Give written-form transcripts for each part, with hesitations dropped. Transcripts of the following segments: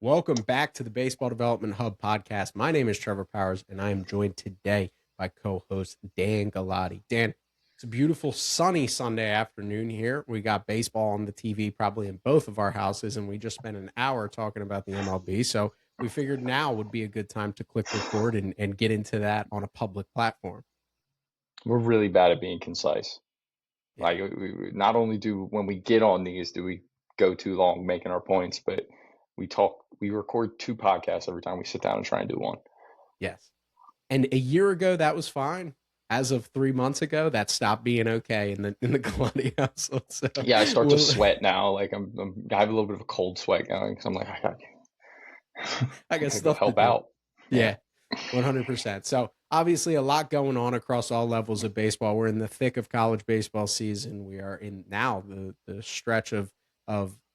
Welcome back to the Baseball Development Hub podcast. My name is Trevor Powers, and I am joined today by co-host Dan Galati. Dan, it's a beautiful sunny Sunday afternoon here. We got baseball on the TV probably in both of our houses, and we just spent an hour talking about the MLB. So we figured now would be a good time to click record and get into that on a public platform. We're really bad at being concise. Yeah. Like we not only do when we get on these do we go too long making our points, but we record two podcasts every time we sit down and try and do one. Yes. And a year ago, that was fine. As of 3 months ago, that stopped being okay in the Galati household. So, Yeah, I start to sweat now. Like I have a little bit of a cold sweat going because I'm like, I got gotta go stuff to help do. out. Yeah, 100%. So obviously a lot going on across all levels of baseball. We're in the thick of college baseball season. We are in now the stretch of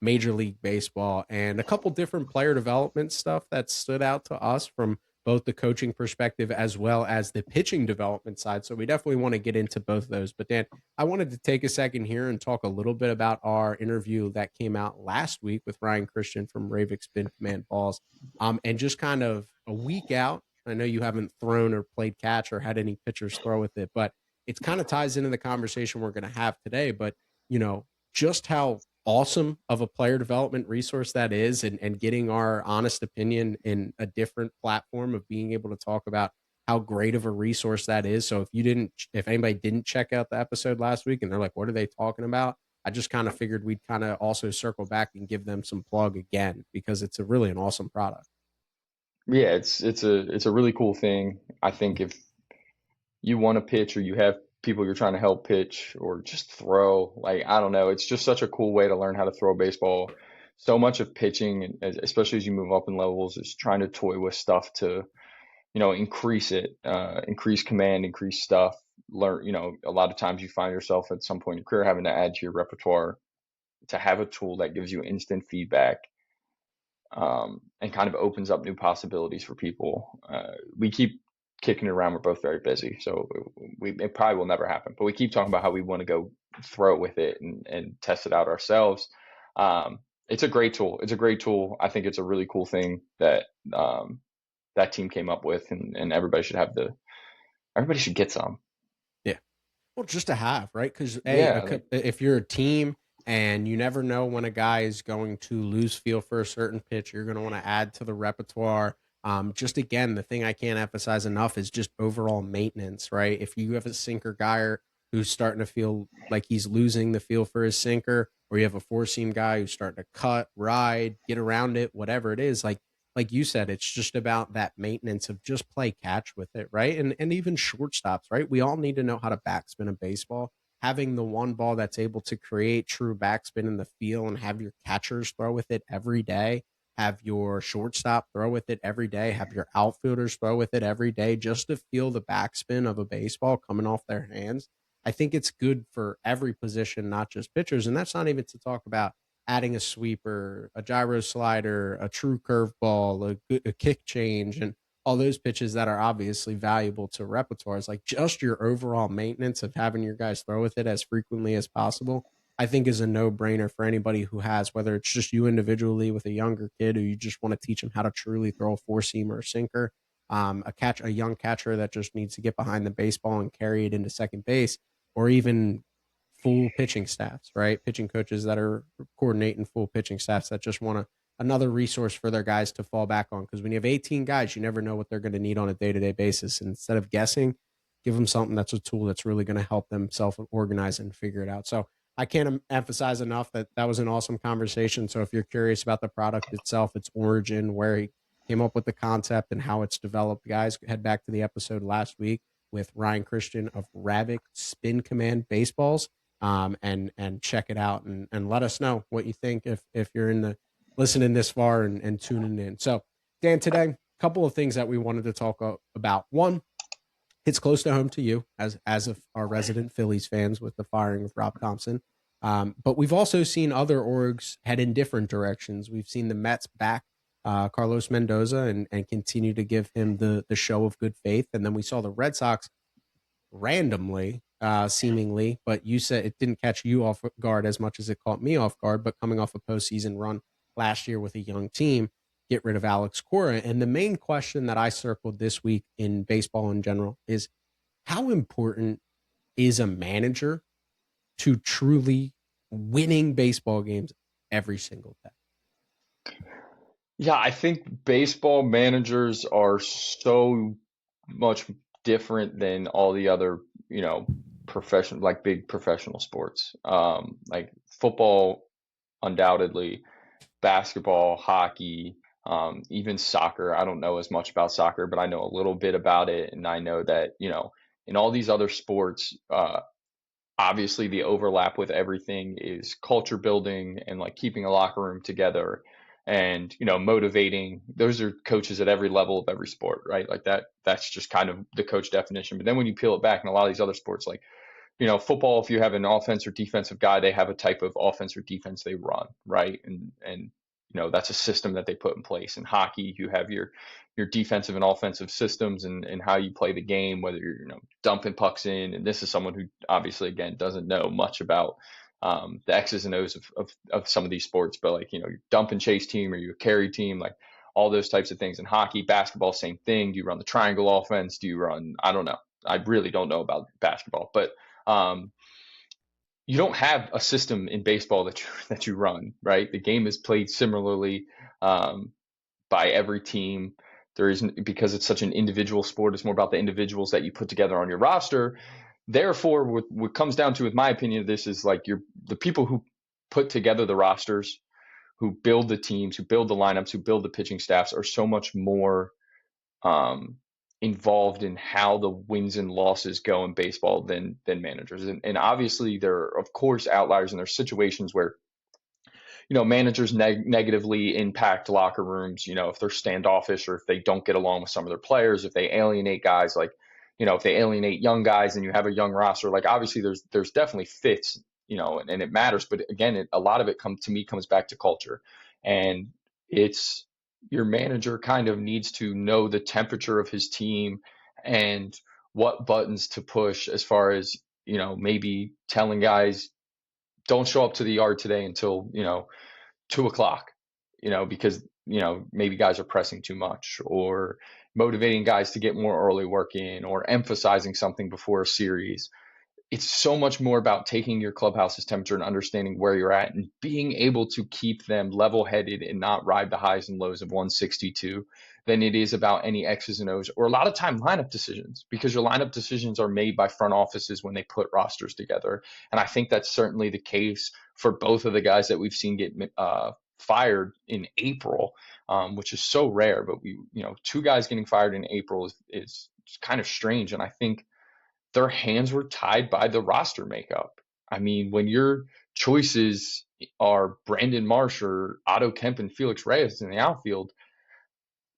Major League Baseball, and a couple different player development stuff that stood out to us from both the coaching perspective as well as the pitching development side. So we definitely want to get into both of those. But Dan, I wanted to take a second here and talk a little bit about our interview that came out last week with Ryan Christian from Ravik Spin Command Balls. And just kind of a week out. I know you haven't thrown or played catch or had any pitchers throw with it, but it kind of ties into the conversation we're going to have today. But, just how awesome of a player development resource that is, and getting our honest opinion in a different platform of being able to talk about how great of a resource that is. So if anybody didn't check out the episode last week and they're like, what are they talking about? I just kind of figured we'd kind of also circle back and give them some plug again, because it's really an awesome product. Yeah, it's a really cool thing. I think if you want to pitch or you have people you're trying to help pitch or just throw, like I don't know, it's just such a cool way to learn how to throw a baseball. So much of pitching, especially as you move up in levels, is trying to toy with stuff to, increase it, increase command, increase stuff. Learn, a lot of times you find yourself at some point in your career having to add to your repertoire to have a tool that gives you instant feedback, and kind of opens up new possibilities for people. We keep kicking it around. We're both very busy, so it probably will never happen. But we keep talking about how we want to go throw it with it and test it out ourselves. It's a great tool. It's a great tool. I think it's a really cool thing that that team came up with, and everybody should get some. Yeah. Well, just to have, right? Because Yeah, if you're a team and you never know when a guy is going to lose feel for a certain pitch, you're going to want to add to the repertoire. Just again, the thing I can't emphasize enough is just overall maintenance, right? If you have a sinker guy who's starting to feel like he's losing the feel for his sinker, or you have a four seam guy who's starting to cut, ride, get around it, whatever it is, like you said, it's just about that maintenance of just play catch with it, right? And even shortstops, right? We all need to know how to backspin a baseball. Having the one ball that's able to create true backspin in the field, and have your catchers throw with it every day, have your shortstop throw with it every day, have your outfielders throw with it every day, just to feel the backspin of a baseball coming off their hands. I think it's good for every position, not just pitchers. And that's not even to talk about adding a sweeper, a gyro slider, a true curveball, a kick change, and all those pitches that are obviously valuable to repertoires. Like, just your overall maintenance of having your guys throw with it as frequently as possible, I think is a no-brainer for anybody who has, whether it's just you individually with a younger kid who you just want to teach them how to truly throw a four-seam or a sinker, a young catcher that just needs to get behind the baseball and carry it into second base, or even full pitching staffs, right? Pitching coaches that are coordinating full pitching staffs that just want another resource for their guys to fall back on. Because when you have 18 guys, you never know what they're going to need on a day-to-day basis. And instead of guessing, give them something that's a tool that's really going to help them self-organize and figure it out. So I can't emphasize enough that that was an awesome conversation. So if you're curious about the product itself, its origin, where he came up with the concept and how it's developed, guys, head back to the episode last week with Ryan Christian of Ravik Spin Command Baseballs, and check it out, and let us know what you think if you're in the listening this far and tuning in. So, Dan, today, a couple of things that we wanted to talk about. One, it's close to home to you as of our resident Phillies fans with the firing of Rob Thompson. But we've also seen other orgs head in different directions. We've seen the Mets back Carlos Mendoza and continue to give him the show of good faith. And then we saw the Red Sox randomly, seemingly, but you said it didn't catch you off guard as much as it caught me off guard, but coming off a postseason run last year with a young team, get rid of Alex Cora. And the main question that I circled this week in baseball in general is how important is a manager to truly winning baseball games every single day? Yeah, I think baseball managers are so much different than all the other, professional, like big professional sports. Like football, undoubtedly, basketball, hockey, even soccer. I don't know as much about soccer, but I know a little bit about it. And I know that, in all these other sports, obviously the overlap with everything is culture building and like keeping a locker room together and motivating. Those are coaches at every level of every sport, right? Like that's just kind of the coach definition. But then when you peel it back in a lot of these other sports, like football, if you have an offense or defensive guy, they have a type of offense or defense they run, right? And that's a system that they put in place. In hockey, you have your defensive and offensive systems and how you play the game, whether you're dumping pucks in. And this is someone who obviously again doesn't know much about the X's and O's of some of these sports, but like your dump and chase team or your carry team, like all those types of things. In hockey, basketball, same thing. Do you run the triangle offense? Do you run? I don't know. I really don't know about basketball, but um, you don't have a system in baseball that you run, right? The game is played similarly um, by every team. There isn't, because it's such an individual sport. It's more about the individuals that you put together on your roster. Therefore, what comes down to, with my opinion of this, is like the people who put together the rosters, who build the teams, who build the lineups, who build the pitching staffs, are so much more um, involved in how the wins and losses go in baseball than managers. And obviously, there are of course outliers, and there's situations where managers negatively impact locker rooms. If they're standoffish or if they don't get along with some of their players, if they alienate guys, like if they alienate young guys and you have a young roster, like obviously there's definitely fits, and it matters. But again, a lot of it comes back to culture, and it's your manager kind of needs to know the temperature of his team and what buttons to push, as far as maybe telling guys don't show up to the yard today until 2 o'clock, because maybe guys are pressing too much, or motivating guys to get more early work in, or emphasizing something before a series. It's so much more about taking your clubhouse's temperature and understanding where you're at and being able to keep them level headed and not ride the highs and lows of 162 than it is about any X's and O's, or a lot of time lineup decisions, because your lineup decisions are made by front offices when they put rosters together. And I think that's certainly the case for both of the guys that we've seen get fired in April, which is so rare. But two guys getting fired in April is kind of strange. And I think their hands were tied by the roster makeup. I mean, when your choices are Brandon Marsh or Otto Kemp and Felix Reyes in the outfield,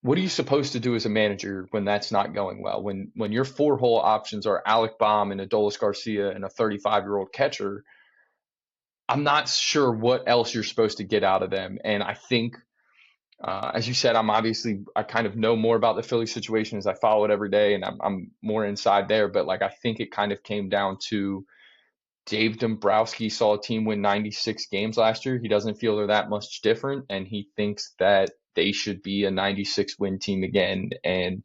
what are you supposed to do as a manager when that's not going well? When your four-hole options are Alec Baum and Adolis Garcia and a 35-year-old catcher, I'm not sure what else you're supposed to get out of them. And I think, as you said, I kind of know more about the Philly situation as I follow it every day, and I'm more inside there. But like, I think it kind of came down to Dave Dombrowski saw a team win 96 games last year. He doesn't feel they're that much different, and he thinks that they should be a 96 win team again. And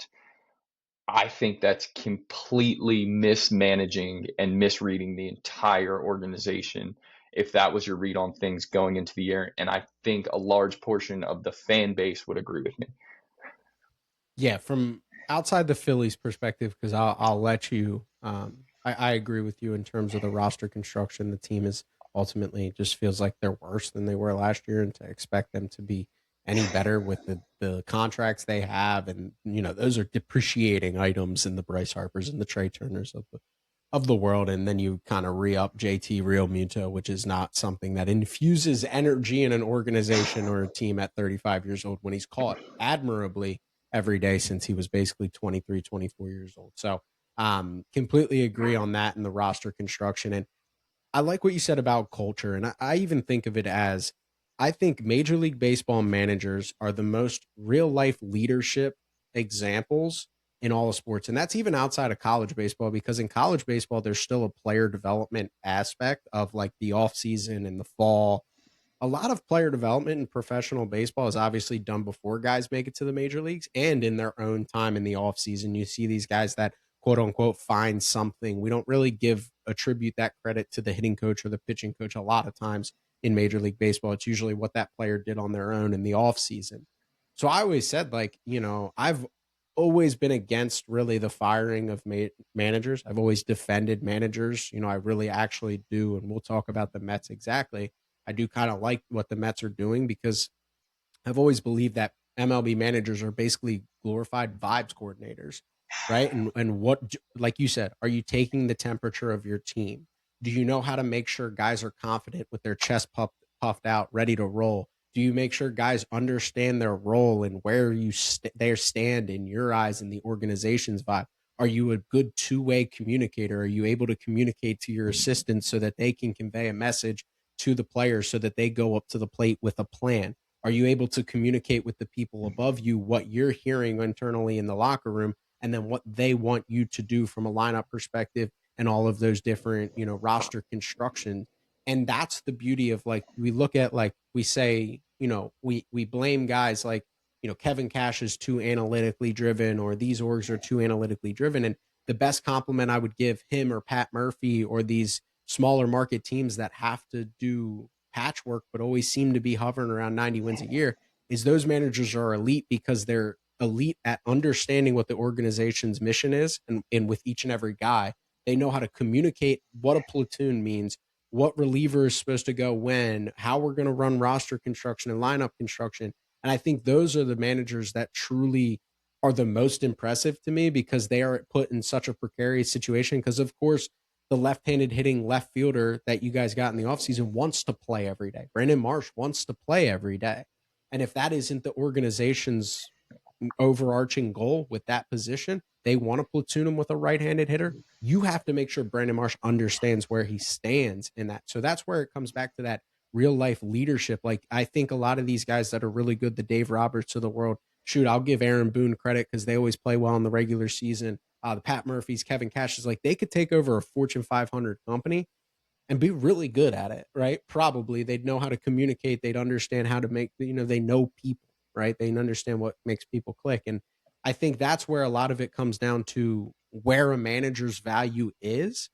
I think that's completely mismanaging and misreading the entire organization, if that was your read on things going into the year. And I think a large portion of the fan base would agree with me. Yeah, from outside the Phillies perspective, because I'll let you. I agree with you in terms of the roster construction. The team is ultimately just feels like they're worse than they were last year, and to expect them to be any better with the contracts they have, and those are depreciating items in the Bryce Harpers and the Trey Turners of the world, and then you kind of re-up JT Real Muto, which is not something that infuses energy in an organization or a team at 35 years old, when he's caught admirably every day since he was basically 23, 24 years old. So completely agree on that in the roster construction. And I like what you said about culture. And I even think of it as, I think Major League Baseball managers are the most real life leadership examples in all of sports. And that's even outside of college baseball, because in college baseball, there's still a player development aspect of like the off season and the fall a lot of player development in professional baseball is obviously done before guys make it to the major leagues and in their own time in the offseason. You see these guys that quote unquote find something. We don't really attribute that credit to the hitting coach or the pitching coach a lot of times in Major League Baseball. It's usually what that player did on their own in the offseason. So I always said, like, I've always been against really the firing of managers. I've always defended managers. I really actually do. And we'll talk about the Mets exactly. I do kind of like what the Mets are doing because I've always believed that MLB managers are basically glorified vibes coordinators, right? And what, like you said, are you taking the temperature of your team? Do you know how to make sure guys are confident with their chest puffed out, ready to roll? Do you make sure guys understand their role and where they stand in your eyes in the organization's vibe? Are you a good two-way communicator? Are you able to communicate to your assistants so that they can convey a message to the players so that they go up to the plate with a plan? Are you able to communicate with the people above you what you're hearing internally in the locker room and then what they want you to do from a lineup perspective and all of those different, roster construction? And that's the beauty of, like, we look at, like, we say, we blame guys like, Kevin Cash is too analytically driven or these orgs are too analytically driven. And the best compliment I would give him or Pat Murphy or these smaller market teams that have to do patchwork but always seem to be hovering around 90 wins a year is those managers are elite because they're elite at understanding what the organization's mission is, and with each and every guy they know how to communicate what a platoon means, what reliever is supposed to go when, how we're going to run roster construction and lineup construction. And I think those are the managers that truly are the most impressive to me because they are put in such a precarious situation because, of course, the left-handed hitting left fielder that you guys got in the offseason wants to play every day. Brandon Marsh wants to play every day. And if that isn't the organization's overarching goal with that position, they want to platoon him with a right-handed hitter. You have to make sure Brandon Marsh understands where he stands in that. So that's where it comes back to that real life leadership. Like, I think a lot of these guys that are really good, the Dave Roberts of the world, shoot, I'll give Aaron Boone credit because they always play well in the regular season. The Pat Murphys, Kevin Cash is like they could take over a Fortune 500 company and be really good at it, right? Probably they'd know how to communicate. They'd understand how to make, they know people, right? They understand what makes people click. And I think that's where a lot of it comes down to where a manager's value is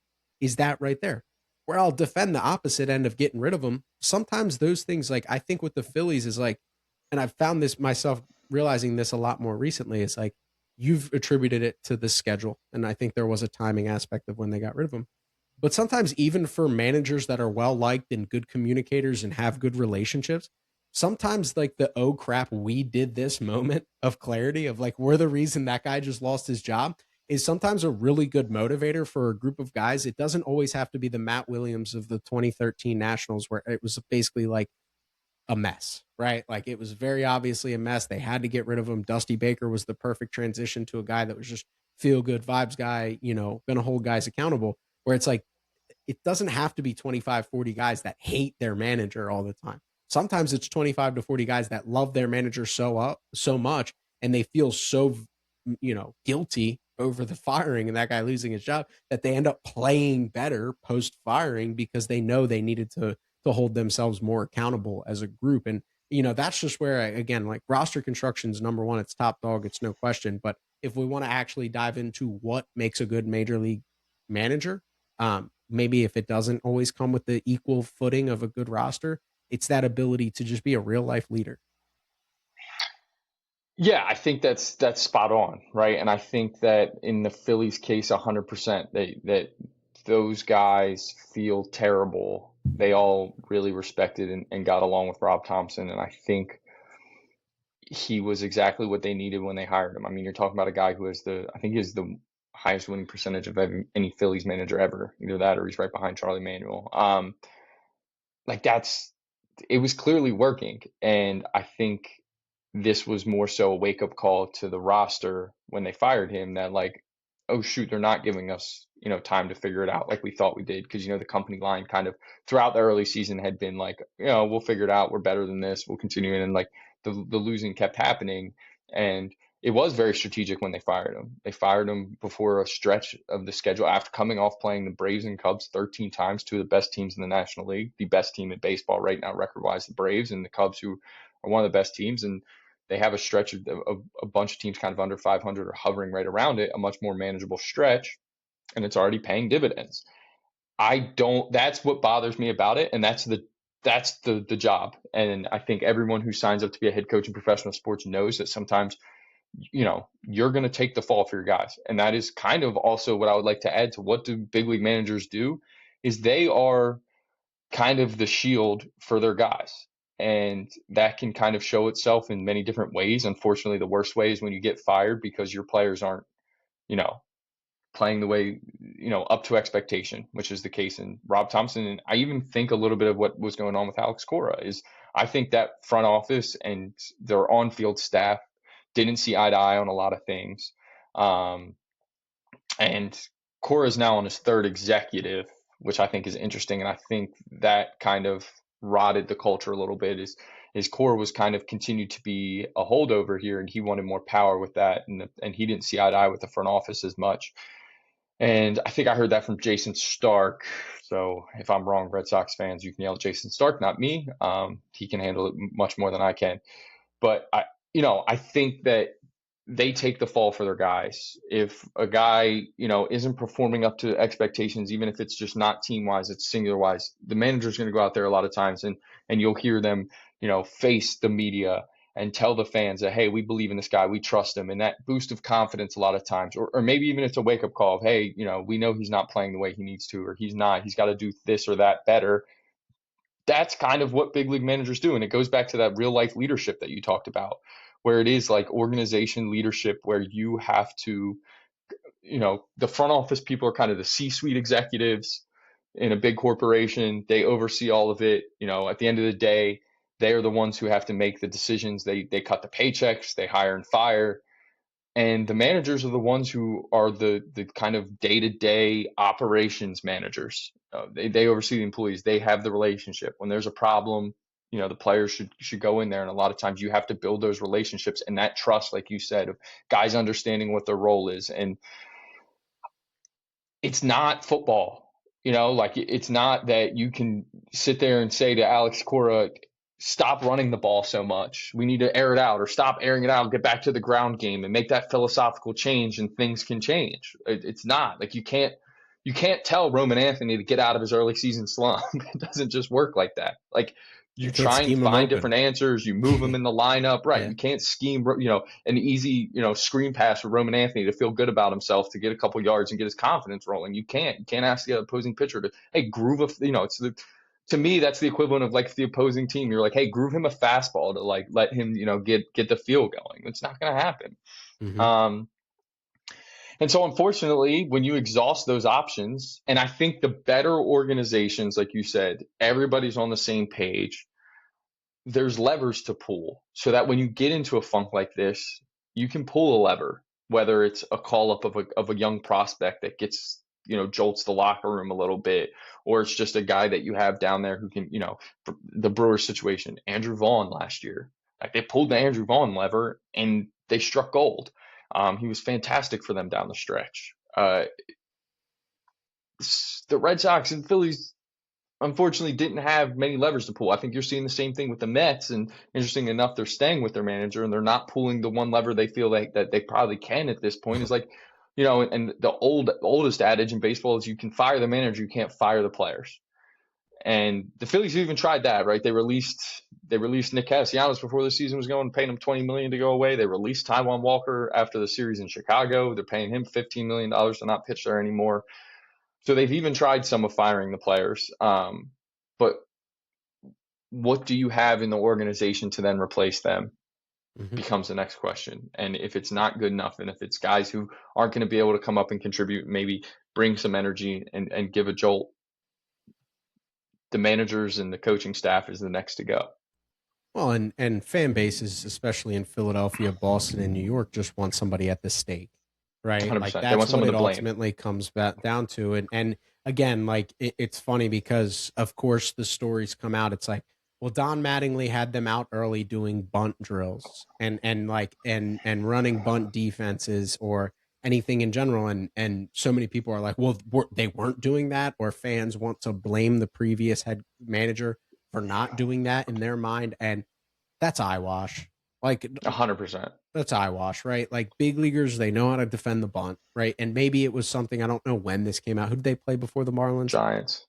that right there. Where I'll defend the opposite end of getting rid of them. Sometimes those things, like I think with the Phillies is like, and I've found this myself realizing this a lot more recently, is like you've attributed it to the schedule. And I think there was a timing aspect of when they got rid of them. But sometimes, even for managers that are well liked and good communicators and have good relationships, sometimes like the oh crap, we did this moment of clarity of like we're the reason that guy just lost his job is sometimes a really good motivator for a group of guys. It doesn't always have to be the Matt Williams of the 2013 Nationals where it was basically like a mess, right? Like it was very obviously a mess. They had to get rid of him. Dusty Baker was the perfect transition to a guy that was just feel good vibes guy, going to hold guys accountable. Where it's like, it doesn't have to be 25, 40 guys that hate their manager all the time. Sometimes it's 25 to 40 guys that love their manager so much and they feel so, guilty over the firing and that guy losing his job that they end up playing better post firing because they know they needed to hold themselves more accountable as a group. And that's just where again, like roster construction is number one. It's top dog. It's no question. But if we want to actually dive into what makes a good major league manager, maybe if it doesn't always come with the equal footing of a good roster, it's that ability to just be a real life leader. Yeah, I think that's spot on, right? And I think that in the Phillies case, 100%, that those guys feel terrible. They all really respected and got along with Rob Thompson, and I think he was exactly what they needed when they hired him. I mean, you're talking about a guy who has I think he has the highest winning percentage of any Phillies manager ever. Either that or he's right behind Charlie Manuel. Like it was clearly working, and I think this was more so a wake up call to the roster when they fired him that like, oh shoot, they're not giving us, time to figure it out like we thought we did. Because, the company line kind of throughout the early season had been like, we'll figure it out. We're better than this. We'll continue. And like the losing kept happening. And it was very strategic when they fired him. They fired him before a stretch of the schedule after coming off playing the Braves and Cubs 13 times, two of the best teams in the National League, the best team in baseball right now, record-wise, the Braves and the Cubs, who are one of the best teams. And they have a stretch of a bunch of teams kind of under 500 or hovering right around it, a much more manageable stretch, and it's already paying dividends. That's what bothers me about it, and that's the job. And I think everyone who signs up to be a head coach in professional sports knows that sometimes you're going to take the fall for your guys. And that is kind of also what I would like to add to what do big league managers do is they are kind of the shield for their guys. And that can kind of show itself in many different ways. Unfortunately, the worst way is when you get fired because your players aren't, playing the way, up to expectation, which is the case in Rob Thompson. And I even think a little bit of what was going on with Alex Cora is I think that front office and their on-field staff didn't see eye to eye on a lot of things. And Cora is now on his third executive, which I think is interesting. And I think that kind of rotted the culture a little bit is Cora was kind of continued to be a holdover here, and he wanted more power with that. And he didn't see eye to eye with the front office as much. And I think I heard that from Jason Stark. So if I'm wrong, Red Sox fans, you can yell at Jason Stark, not me. He can handle it much more than I can. But I think that they take the fall for their guys. If a guy, isn't performing up to expectations, even if it's just not team wise, it's singular wise, the manager's going to go out there a lot of times and you'll hear them, face the media and tell the fans that, hey, we believe in this guy, we trust him. And that boost of confidence a lot of times, or maybe even it's a wake up call of, hey, we know he's not playing the way he needs to, or he's got to do this or that better. That's kind of what big league managers do. And it goes back to that real life leadership that you talked about, where it is like organization leadership, where you have to, the front office people are kind of the C-suite executives in a big corporation. They oversee all of it. At the end of the day, they are the ones who have to make the decisions. They cut the paychecks, they hire and fire. And the managers are the ones who are the kind of day-to-day operations managers. They oversee the employees. They have the relationship. When there's a problem, the players should go in there. And a lot of times you have to build those relationships and that trust, like you said, of guys understanding what their role is. And it's not football, like it's not that you can sit there and say to Alex Cora, stop running the ball so much. We need to air it out, or stop airing it out and get back to the ground game and make that philosophical change, and things can change. It's not like you can't tell Roman Anthony to get out of his early season slump. It doesn't just work like that. Like you try and find different answers. You move him in the lineup, right? Yeah. You can't scheme, an easy, screen pass for Roman Anthony to feel good about himself, to get a couple yards and get his confidence rolling. You can't ask the opposing pitcher to, hey, groove to me, that's the equivalent of like the opposing team. You're like, hey, groove him a fastball to like let him, get the feel going. It's not going to happen. Mm-hmm. And so, unfortunately, when you exhaust those options, and I think the better organizations, like you said, everybody's on the same page, there's levers to pull so that when you get into a funk like this, you can pull a lever, whether it's a call up of a young prospect that gets, jolts the locker room a little bit, or it's just a guy that you have down there who can, the Brewers situation, Andrew Vaughn last year, like they pulled the Andrew Vaughn lever and they struck gold. He was fantastic for them down the stretch. The Red Sox and Phillies, unfortunately, didn't have many levers to pull. I think you're seeing the same thing with the Mets, and interesting enough, they're staying with their manager and they're not pulling the one lever they feel that they probably can at this point. Is like, and the oldest adage in baseball is you can fire the manager, you can't fire the players. And the Phillies even tried that, right? They released Nick Castellanos before the season was going, paying him $20 million to go away. They released Taijuan Walker after the series in Chicago. They're paying him $15 million to not pitch there anymore. So they've even tried some of firing the players. But what do you have in the organization to then replace them? Mm-hmm. Becomes the next question. And if it's not good enough, and if it's guys who aren't going to be able to come up and contribute, maybe bring some energy and give a jolt, the managers and the coaching staff is the next to go. Well, and fan bases, especially in Philadelphia, Boston, and New York, just want somebody at the stake, right? 100%. Like that's what it ultimately comes back down to. And again, like it's funny because of course the stories come out. It's like, Well, Don Mattingly had them out early doing bunt drills and running bunt defenses or anything in general. And so many people are like, well, they weren't doing that, or fans want to blame the previous head manager for not doing that in their mind. And that's eyewash. Like 100%. that's eyewash, right? Like big leaguers, they know how to defend the bunt, right? And maybe it was something, I don't know when this came out. Who did they play before the Marlins? Giants.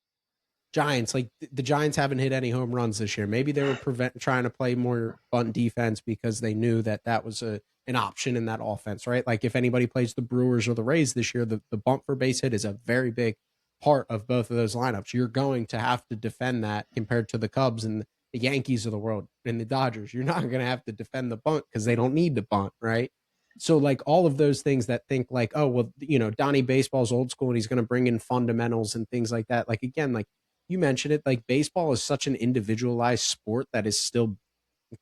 Giants. Like the Giants haven't hit any home runs this year. Maybe they were trying to play more bunt defense because they knew that was an option in that offense, right? Like if anybody plays the Brewers or the Rays this year, the bunt for base hit is a very big part of both of those lineups. You're going to have to defend that compared to the Cubs and the Yankees of the world and the Dodgers. You're not going to have to defend the bunt because they don't need to bunt, right? So like all of those things that think like, oh, well, Donnie Baseball's old school and he's going to bring in fundamentals and things like that. Like, again, like you mentioned it, like baseball is such an individualized sport that is still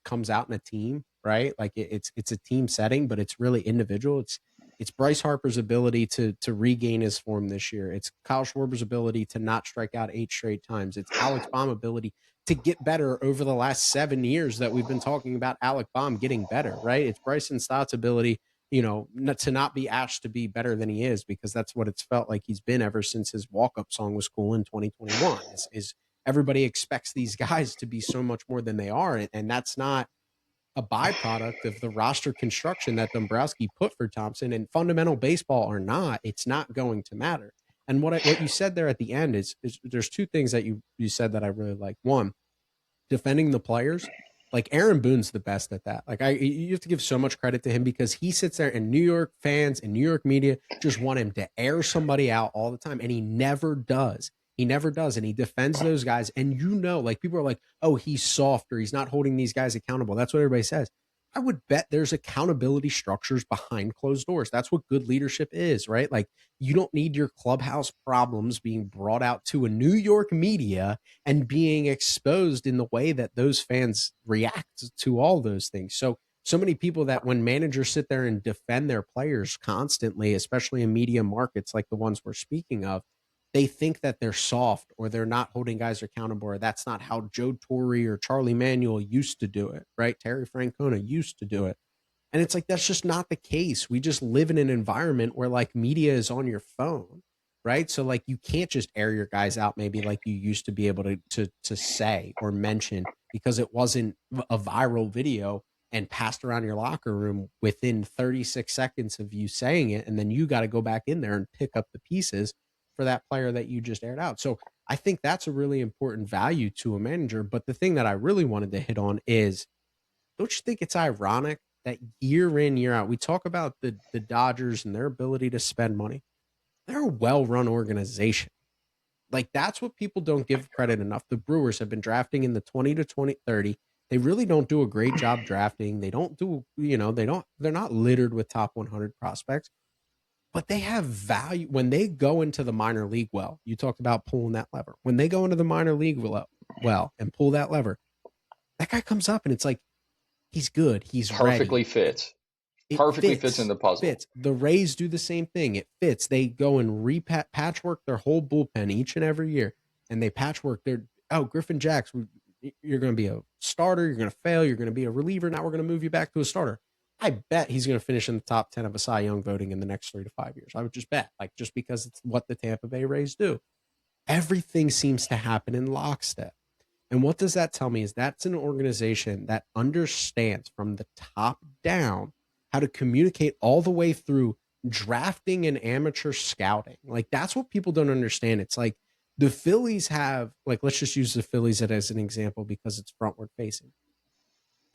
comes out in a team, right? Like it's a team setting, but it's really individual. It's Bryce Harper's ability to regain his form this year. It's Kyle Schwarber's ability to not strike out 8 straight times. It's Alex Baum's ability to get better over the last 7 years that we've been talking about Alec Baum getting better, right? It's Bryson Stott's ability, to not be asked to be better than he is, because that's what it's felt like he's been ever since his walk-up song was cool in 2021 is everybody expects these guys to be so much more than they are. And that's not a byproduct of the roster construction that Dombrowski put for Thompson, and fundamental baseball or not, it's not going to matter. And what you said there at the end is there's two things that you said that I really like. One, defending the players. Like Aaron Boone's the best at that. Like you have to give so much credit to him because he sits there and New York fans and New York media just want him to air somebody out all the time. And he never does. He never does. And he defends those guys. And like people are like, oh, he's soft or he's not holding these guys accountable. That's what everybody says. I would bet there's accountability structures behind closed doors. That's what good leadership is, right? Like you don't need your clubhouse problems being brought out to a New York media and being exposed in the way that those fans react to all those things. So many people that when managers sit there and defend their players constantly, especially in media markets like the ones we're speaking of, they think that they're soft or they're not holding guys accountable, or that's not how Joe Torre or Charlie Manuel used to do it, right? Terry Francona used to do it. And it's like, that's just not the case. We just live in an environment where like media is on your phone, right? So like you can't just air your guys out maybe like you used to be able to say or mention, because it wasn't a viral video and passed around your locker room within 36 seconds of you saying it. And then you got to go back in there and pick up the pieces for that player that you just aired out. So I think that's a really important value to a manager. But the thing that I really wanted to hit on is, don't you think it's ironic that year in, year out, we talk about the Dodgers and their ability to spend money? They're a well-run organization. Like that's what people don't give credit enough. The Brewers have been drafting in the 20 to 30. They really don't do a great job drafting. They don't do, they're not littered with top 100 prospects, but they have value when they go into the minor league. Well, you talked about pulling that lever. When they go into the minor league well and pull that lever, that guy comes up and it's like, he's good. He's Perfectly ready. fits. It Perfectly fits in the puzzle. Fits. The Rays do the same thing. It fits. They go and patchwork their whole bullpen each and every year, and they patchwork their Griffin Jacks. You're going to be a starter. You're going to fail. You're going to be a reliever. Now we're going to move you back to a starter. I bet he's going to finish in the top 10 of a Cy Young voting in the next 3 to 5 years. I would just bet, just because it's what the Tampa Bay Rays do. Everything seems to happen in lockstep. And what does that tell me is that's an organization that understands from the top down how to communicate all the way through drafting and amateur scouting. Like that's what people don't understand. It's like the Phillies have, let's just use the Phillies as an example because it's frontward facing.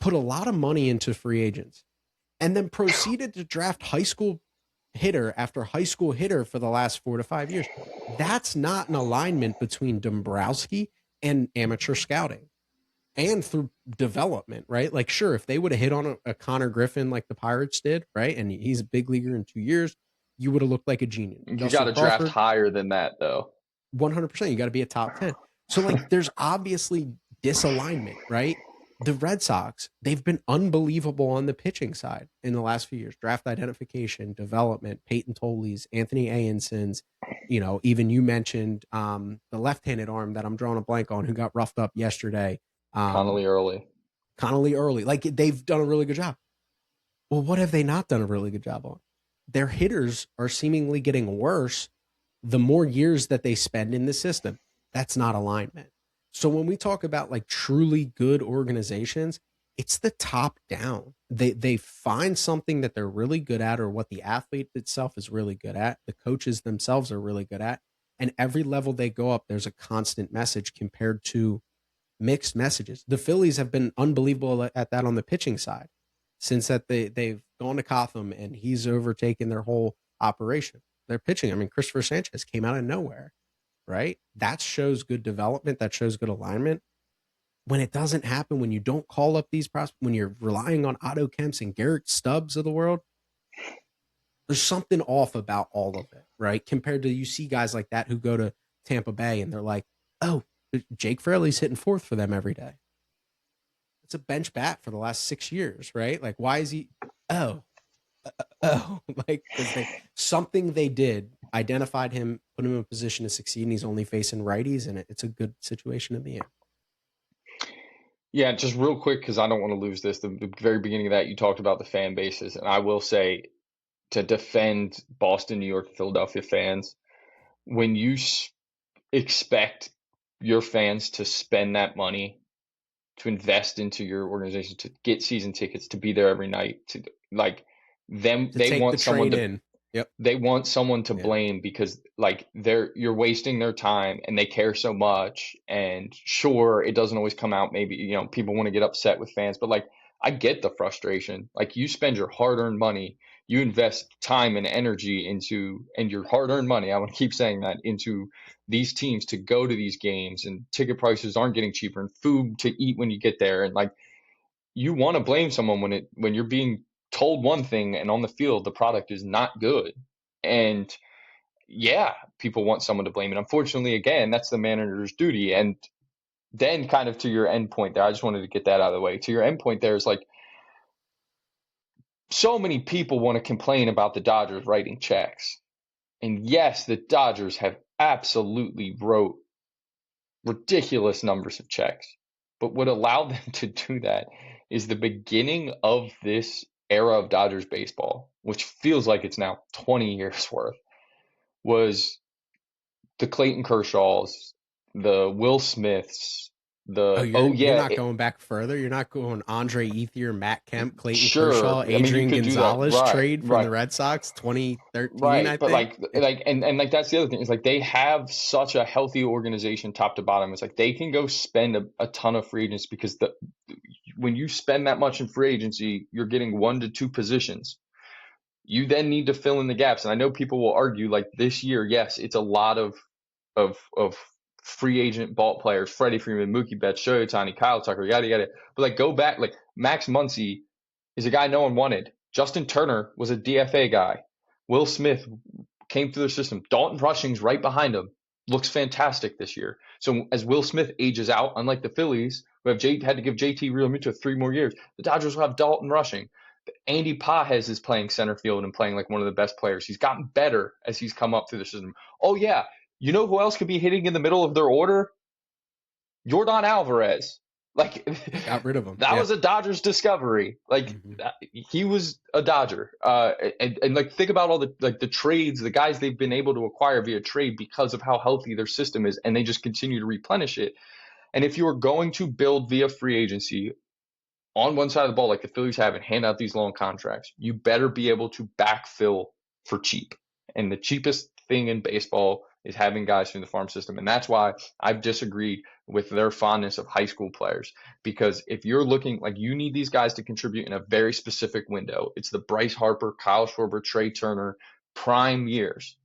Put a lot of money into free agents and then proceeded to draft high school hitter after high school hitter for the last 4 to 5 years. That's not an alignment between Dombrowski and amateur scouting and through development, right? Like, sure, if they would have hit on a Connor Griffin like the Pirates did, right? And he's a big leaguer in 2 years, you would have looked like a genius. You got to draft higher than that, though. 100%. You got to be a top 10. So, there's obviously disalignment, right? The Red Sox, they've been unbelievable on the pitching side in the last few years. Draft identification, development, Peyton Toley's, Anthony Aonson's, even you mentioned the left-handed arm that I'm drawing a blank on who got roughed up yesterday. Connolly early. Connolly early. Like they've done a really good job. Well, what have they not done a really good job on? Their hitters are seemingly getting worse the more years that they spend in the system. That's not alignment. So when we talk about like truly good organizations, it's the top down. They find something that they're really good at, or what the athlete itself is really good at, the coaches themselves are really good at, and every level they go up, there's a constant message compared to mixed messages. The Phillies have been unbelievable at that on the pitching side since that they've gone to Cotham and he's overtaken their whole operation. They're pitching. I mean, Christopher Sanchez came out of nowhere, right? That shows good development. That shows good alignment. When it doesn't happen, when you don't call up these prospects, when you're relying on Otto Kemps and Garrett Stubbs of the world, there's something off about all of it, right? Compared to you see guys like that who go to Tampa Bay and they're like, oh, Jake Fraley's hitting fourth for them every day. It's a bench bat for the last 6 years, right? Like, why is he? Oh, like because something they did identified him, put him in a position to succeed, and he's only facing righties, and it's a good situation to be in. Yeah, just real quick, because I don't want to lose this. The very beginning of that, you talked about the fan bases, and I will say, to defend Boston, New York, Philadelphia fans, when you expect your fans to spend that money to invest into your organization, to get season tickets, to be there every night, to like them, To they take want the someone train to in. Yep. they want someone to Yeah. blame because like you're wasting their time and they care so much. And sure, it doesn't always come out. Maybe, people want to get upset with fans, but like I get the frustration. Like you spend your hard-earned money, you invest time and energy into, and your hard-earned money, I want to keep saying that, into these teams to go to these games, and ticket prices aren't getting cheaper, and food to eat when you get there. And like you want to blame someone when you're being told one thing and on the field the product is not good. And yeah, people want someone to blame it. Unfortunately, again, that's the manager's duty. And then kind of to your end point there, I just wanted to get that out of the way. To your end point there is like, so many people want to complain about the Dodgers writing checks. And yes, the Dodgers have absolutely wrote ridiculous numbers of checks. But what allowed them to do that is the beginning of this era of Dodgers baseball, which feels like it's now 20 years worth, was the Clayton Kershaws, the Will Smiths, You're not going back further. You're not going Andre Ethier, Matt Kemp, Clayton sure. Kershaw, I mean, you Adrian could do that. Gonzalez Right, trade from right. the Red Sox 2013, I Right, but think. and like that's the other thing, is like they have such a healthy organization top to bottom. It's like they can go spend a ton of free agents, because when you spend that much in free agency, you're getting 1 to 2 positions. You then need to fill in the gaps. And I know people will argue like this year, yes, it's a lot of free agent ball players: Freddie Freeman, Mookie Betts, Shohei Ohtani, Kyle Tucker, yada yada. But like go back, like Max Muncy is a guy no one wanted. Justin Turner was a DFA guy. Will Smith came through the system. Dalton Rushing's right behind him. Looks fantastic this year. So as Will Smith ages out, unlike the Phillies, who had to give JT Realmuto 3 more years, the Dodgers will have Dalton Rushing. Andy Pages is playing center field and playing like one of the best players. He's gotten better as he's come up through the system. Oh yeah, you know who else could be hitting in the middle of their order? Yordan Alvarez. Like Got rid of him. That was a Dodgers discovery. Like he was a Dodger. And like think about all the trades, the guys they've been able to acquire via trade because of how healthy their system is, and they just continue to replenish it. And if you are going to build via free agency on one side of the ball, like the Phillies have, and hand out these long contracts, you better be able to backfill for cheap. And the cheapest thing in baseball is having guys from the farm system. And that's why I've disagreed with their fondness of high school players. Because if you're looking, like, you need these guys to contribute in a very specific window. It's the Bryce Harper, Kyle Schwarber, Trey Turner prime years.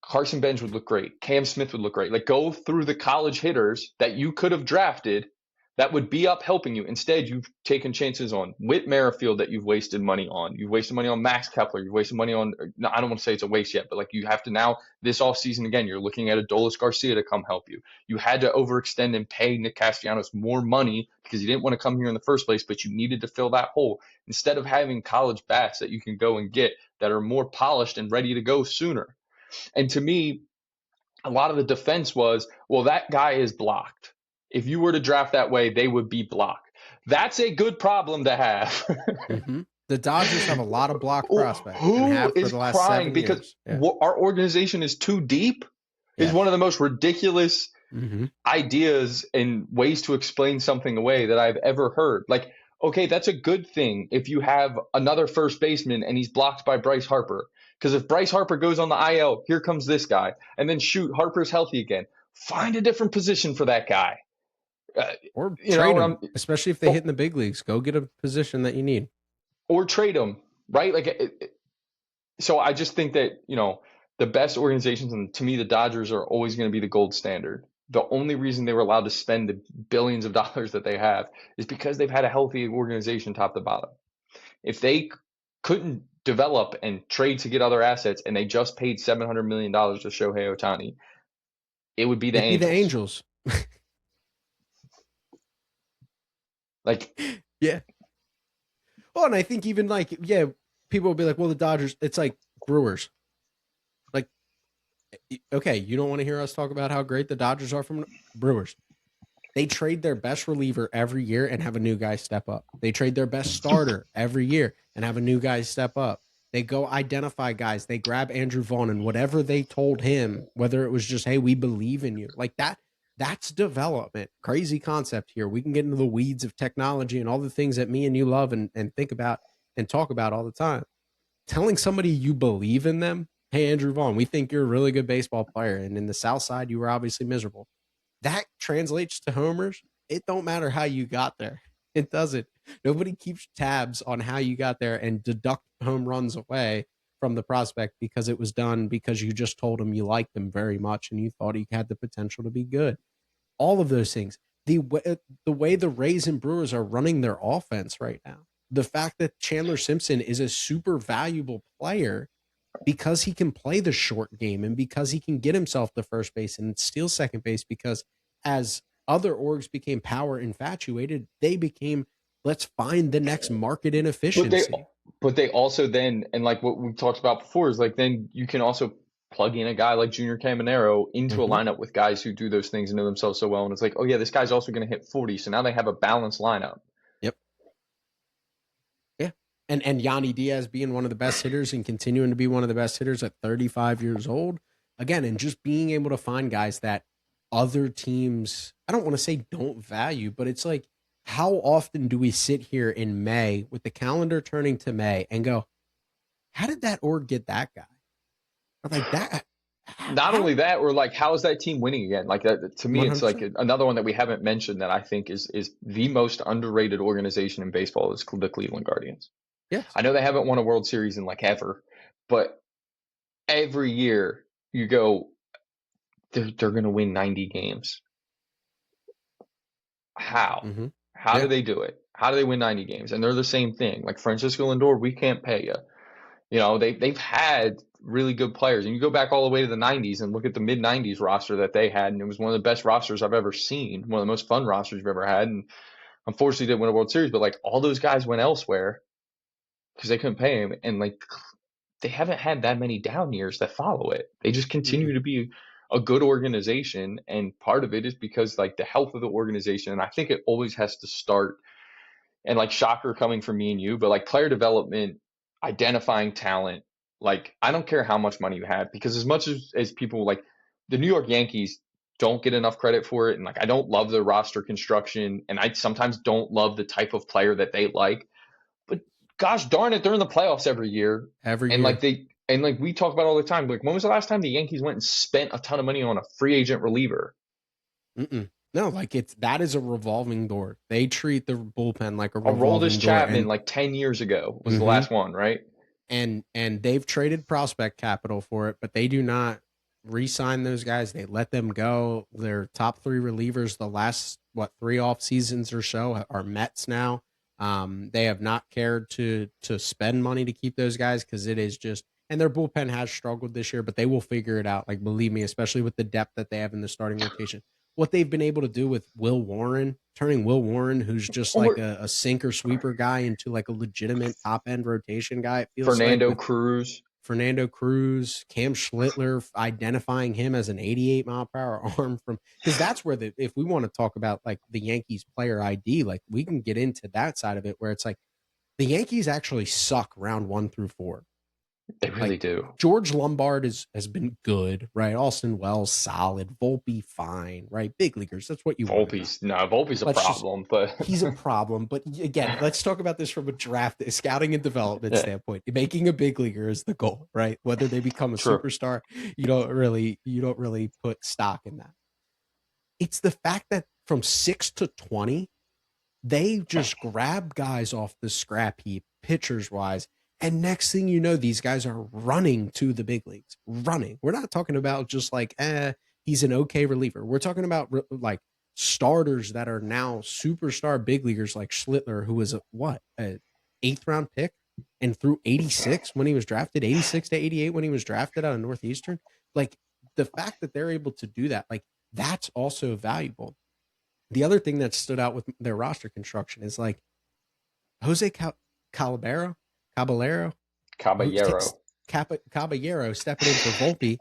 Carson Bench would look great. Cam Smith would look great. Like, go through the college hitters that you could have drafted that would be up helping you. Instead, you've taken chances on Whit Merrifield that you've wasted money on. You've wasted money on Max Kepler. You've wasted money on, I don't want to say it's a waste yet, but like you have to now, this offseason again, you're looking at Adolis Garcia to come help you. You had to overextend and pay Nick Castellanos more money because he didn't want to come here in the first place, but you needed to fill that hole. Instead of having college bats that you can go and get that are more polished and ready to go sooner. And to me, a lot of the defense was, well, that guy is blocked. if you were to draft that way, they would be blocked. That's a good problem to have. Mm-hmm. The Dodgers have a lot of blocked prospects and Who have for is the last crying 7 because years. Yeah. our organization is too deep? Is Yes. one of the most ridiculous Mm-hmm. ideas and ways to explain something away that I've ever heard. Like, okay, that's a good thing if you have another first baseman and he's blocked by Bryce Harper. Because if Bryce Harper goes on the IL, here comes this guy. And then shoot, Harper's healthy again. Find a different position for that guy. Or trade him, especially if they hit in the big leagues. Go get a position that you need. Or trade him, right? Like, so I just think that, the best organizations, and to me, the Dodgers are always going to be the gold standard. The only reason they were allowed to spend the billions of dollars that they have is because they've had a healthy organization top to bottom. If they couldn't develop and trade to get other assets and they just paid $700 million to Shohei Ohtani, it would be the It'd Angels. be the Angels. Like, yeah. Well, and I think even people will be like, well, the Dodgers, it's like Brewers. Like, okay, you don't want to hear us talk about how great the Dodgers are from Brewers. They trade their best reliever every year and have a new guy step up. They trade their best starter every year and have a new guy step up. They go identify guys. They grab Andrew Vaughn and whatever they told him, whether it was just, hey, we believe in you. Like that's development. Crazy concept here. We can get into the weeds of technology and all the things that me and you love and think about and talk about all the time. Telling somebody you believe in them, hey, Andrew Vaughn, we think you're a really good baseball player. And in the South Side, you were obviously miserable. That translates to homers. It don't matter how you got there. It doesn't. Nobody keeps tabs on how you got there and deduct home runs away from the prospect because it was done because you just told him you liked him very much and you thought he had the potential to be good. All of those things. The way the Rays and Brewers are running their offense right now. The fact that Chandler Simpson is a super valuable player because he can play the short game and because he can get himself to first base and steal second base, because as other orgs became power infatuated, they became, let's find the next market inefficiency. But they also then, and like what we talked about before, is like then you can also plug in a guy like Junior Caminero into a lineup with guys who do those things and know themselves so well. And it's like, oh yeah, this guy's also going to hit 40. So now they have a balanced lineup. Yep. Yeah. And Yanni Diaz being one of the best hitters and continuing to be one of the best hitters at 35 years old. Again, and just being able to find guys that other teams, I don't want to say don't value, but it's like, how often do we sit here in May with the calendar turning to May and go, how did that org get that guy? Or like that. Not only that, or like, how is that team winning again? Like that, to me, 100%. It's like another one that we haven't mentioned that I think is the most underrated organization in baseball is the Cleveland Guardians. Yes. I know they haven't won a World Series in like ever, but every year you go, they're going to win 90 games. How? Mm-hmm. How do they do it? How do they win 90 games? And they're the same thing. Like Francisco Lindor, we can't pay you. You know, they've had really good players. And you go back all the way to the 90s and look at the mid-90s roster that they had, and it was one of the best rosters I've ever seen, one of the most fun rosters you've ever had. And unfortunately didn't win a World Series, but like all those guys went elsewhere because they couldn't pay him. And like they haven't had that many down years that follow it. They just continue to be a good organization, and part of it is because like the health of the organization, and I think it always has to start, and like shocker coming from me and you, but like player development, identifying talent. Like I don't care how much money you have, because as much as people like the New York Yankees don't get enough credit for it, and like I don't love the roster construction, and I sometimes don't love the type of player that they like, but gosh darn it, they're in the playoffs every year. And like we talk about all the time, like when was the last time the Yankees went and spent a ton of money on a free agent reliever? No, like that is a revolving door. They treat the bullpen like a revolving Aroldis door. Chapman like 10 years ago was the last one, right? And they've traded prospect capital for it, but they do not re-sign those guys. They let them go. Their top three relievers the last 3 off seasons or so are Mets now. They have not cared to spend money to keep those guys because it is just, and their bullpen has struggled this year, but they will figure it out. Like, believe me, especially with the depth that they have in the starting rotation. What they've been able to do with Will Warren, turning Will Warren, who's just like a sinker sweeper guy, into like a legitimate top end rotation guy. It feels Fernando Cruz. Fernando Cruz, Cam Schlittler, identifying him as an 88 mile per hour arm from, because that's where if we want to talk about like the Yankees player ID, like we can get into that side of it where it's like the Yankees actually suck round 1 through 4. They Like really do. George Lombard has been good, right? Austin Wells solid, Volpe fine, right? Big leaguers, that's what you want to know. Volpe's a Let's just problem, but he's a problem. But again, let's talk about this from a draft, scouting and development yeah, standpoint. Making a big leaguer is the goal, right? Whether they become a true. superstar, you don't really put stock in that. It's the fact that from 6 to 20, they just grab guys off the scrap heap, pitchers wise. And next thing you know, these guys are running to the big leagues. Running. We're not talking about just like, he's an okay reliever. We're talking about like starters that are now superstar big leaguers like Schlittler, who was a 8th round pick and threw 86 when he was drafted, 86 to 88 when he was drafted out of Northeastern. Like the fact that they're able to do that, like that's also valuable. The other thing that stood out with their roster construction is like Jose Caballero, Caballero, Caballero. Caballero stepping in for Volpe,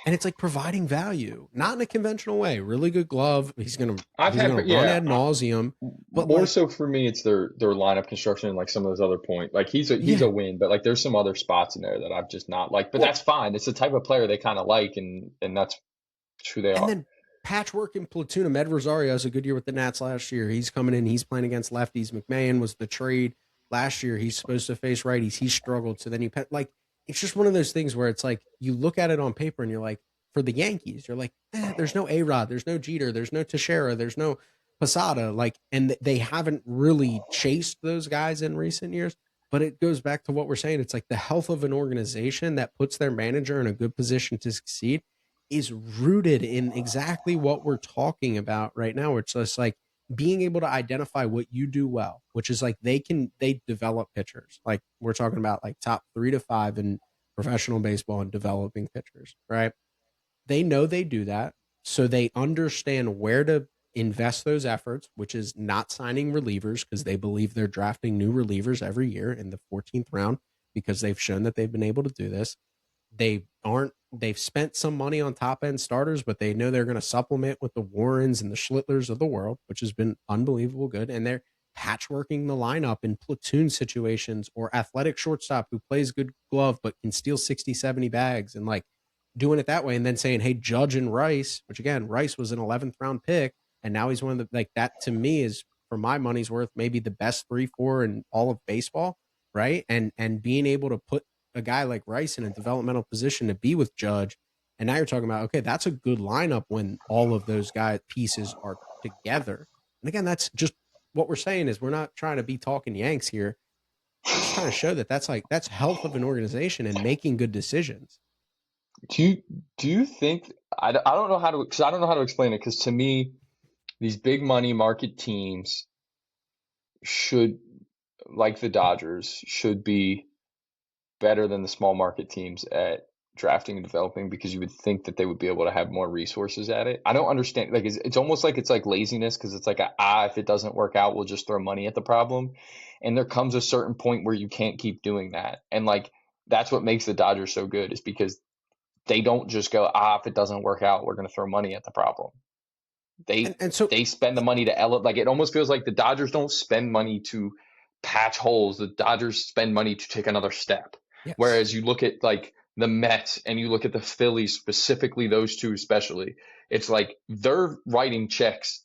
and it's like providing value, not in a conventional way. Really good glove. He's gonna run ad nauseum. But More like, so for me, it's their lineup construction and like some of those other points. Like he's yeah, a win, but like there's some other spots in there that I've just not like. But well, that's fine. It's the type of player they kind of like, and that's who they and are. then patchwork and platoon of Med Rosario has a good year with the Nats last year. He's coming in. He's playing against lefties. McMahon was the trade last year. He's supposed to face righties. He struggled. So then like, it's just one of those things where it's like you look at it on paper and you're like, for the Yankees, you're like, there's no A-Rod, there's no Jeter, there's no Teixeira, there's no Posada. Like, and they haven't really chased those guys in recent years. But it goes back to what we're saying. It's like the health of an organization that puts their manager in a good position to succeed is rooted in exactly what we're talking about right now. It's just like being able to identify what you do well, which is like they develop pitchers. Like we're talking about like top 3 to 5 in professional baseball and developing pitchers, right? They know they do that. So they understand where to invest those efforts, which is not signing relievers because they believe they're drafting new relievers every year in the 14th round because they've shown that they've been able to do this. They've spent some money on top end starters, but they know they're going to supplement with the Warrens and the Schlittlers of the world, which has been unbelievable good. And they're patchworking the lineup in platoon situations or athletic shortstop who plays good glove but can steal 60, 70 bags and like doing it that way. And then saying, hey, Judge and Rice, which again, Rice was an 11th round pick. And now he's one of the, like that to me is for my money's worth, maybe the best 3-4 in all of baseball. Right. And being able to put a guy like Rice in a developmental position to be with Judge. And now you're talking about, okay, that's a good lineup when all of those guy pieces are together. And again, that's just what we're saying is we're not trying to be talking Yanks here. We're just trying to show that that's health of an organization and making good decisions. Do you think I don't know how to because I don't know how to explain it because to me these big money market teams should like the Dodgers should be better than the small market teams at drafting and developing because you would think that they would be able to have more resources at it. I don't understand. Like it's almost like it's like laziness because it's like if it doesn't work out, we'll just throw money at the problem. And there comes a certain point where you can't keep doing that. And like that's what makes the Dodgers so good is because they don't just go if it doesn't work out, we're going to throw money at the problem. And so They spend the money to elevate. Like it almost feels like the Dodgers don't spend money to patch holes. The Dodgers spend money to take another step. yes. Whereas you look at like the Mets and you look at the Phillies, specifically those two especially, it's like they're writing checks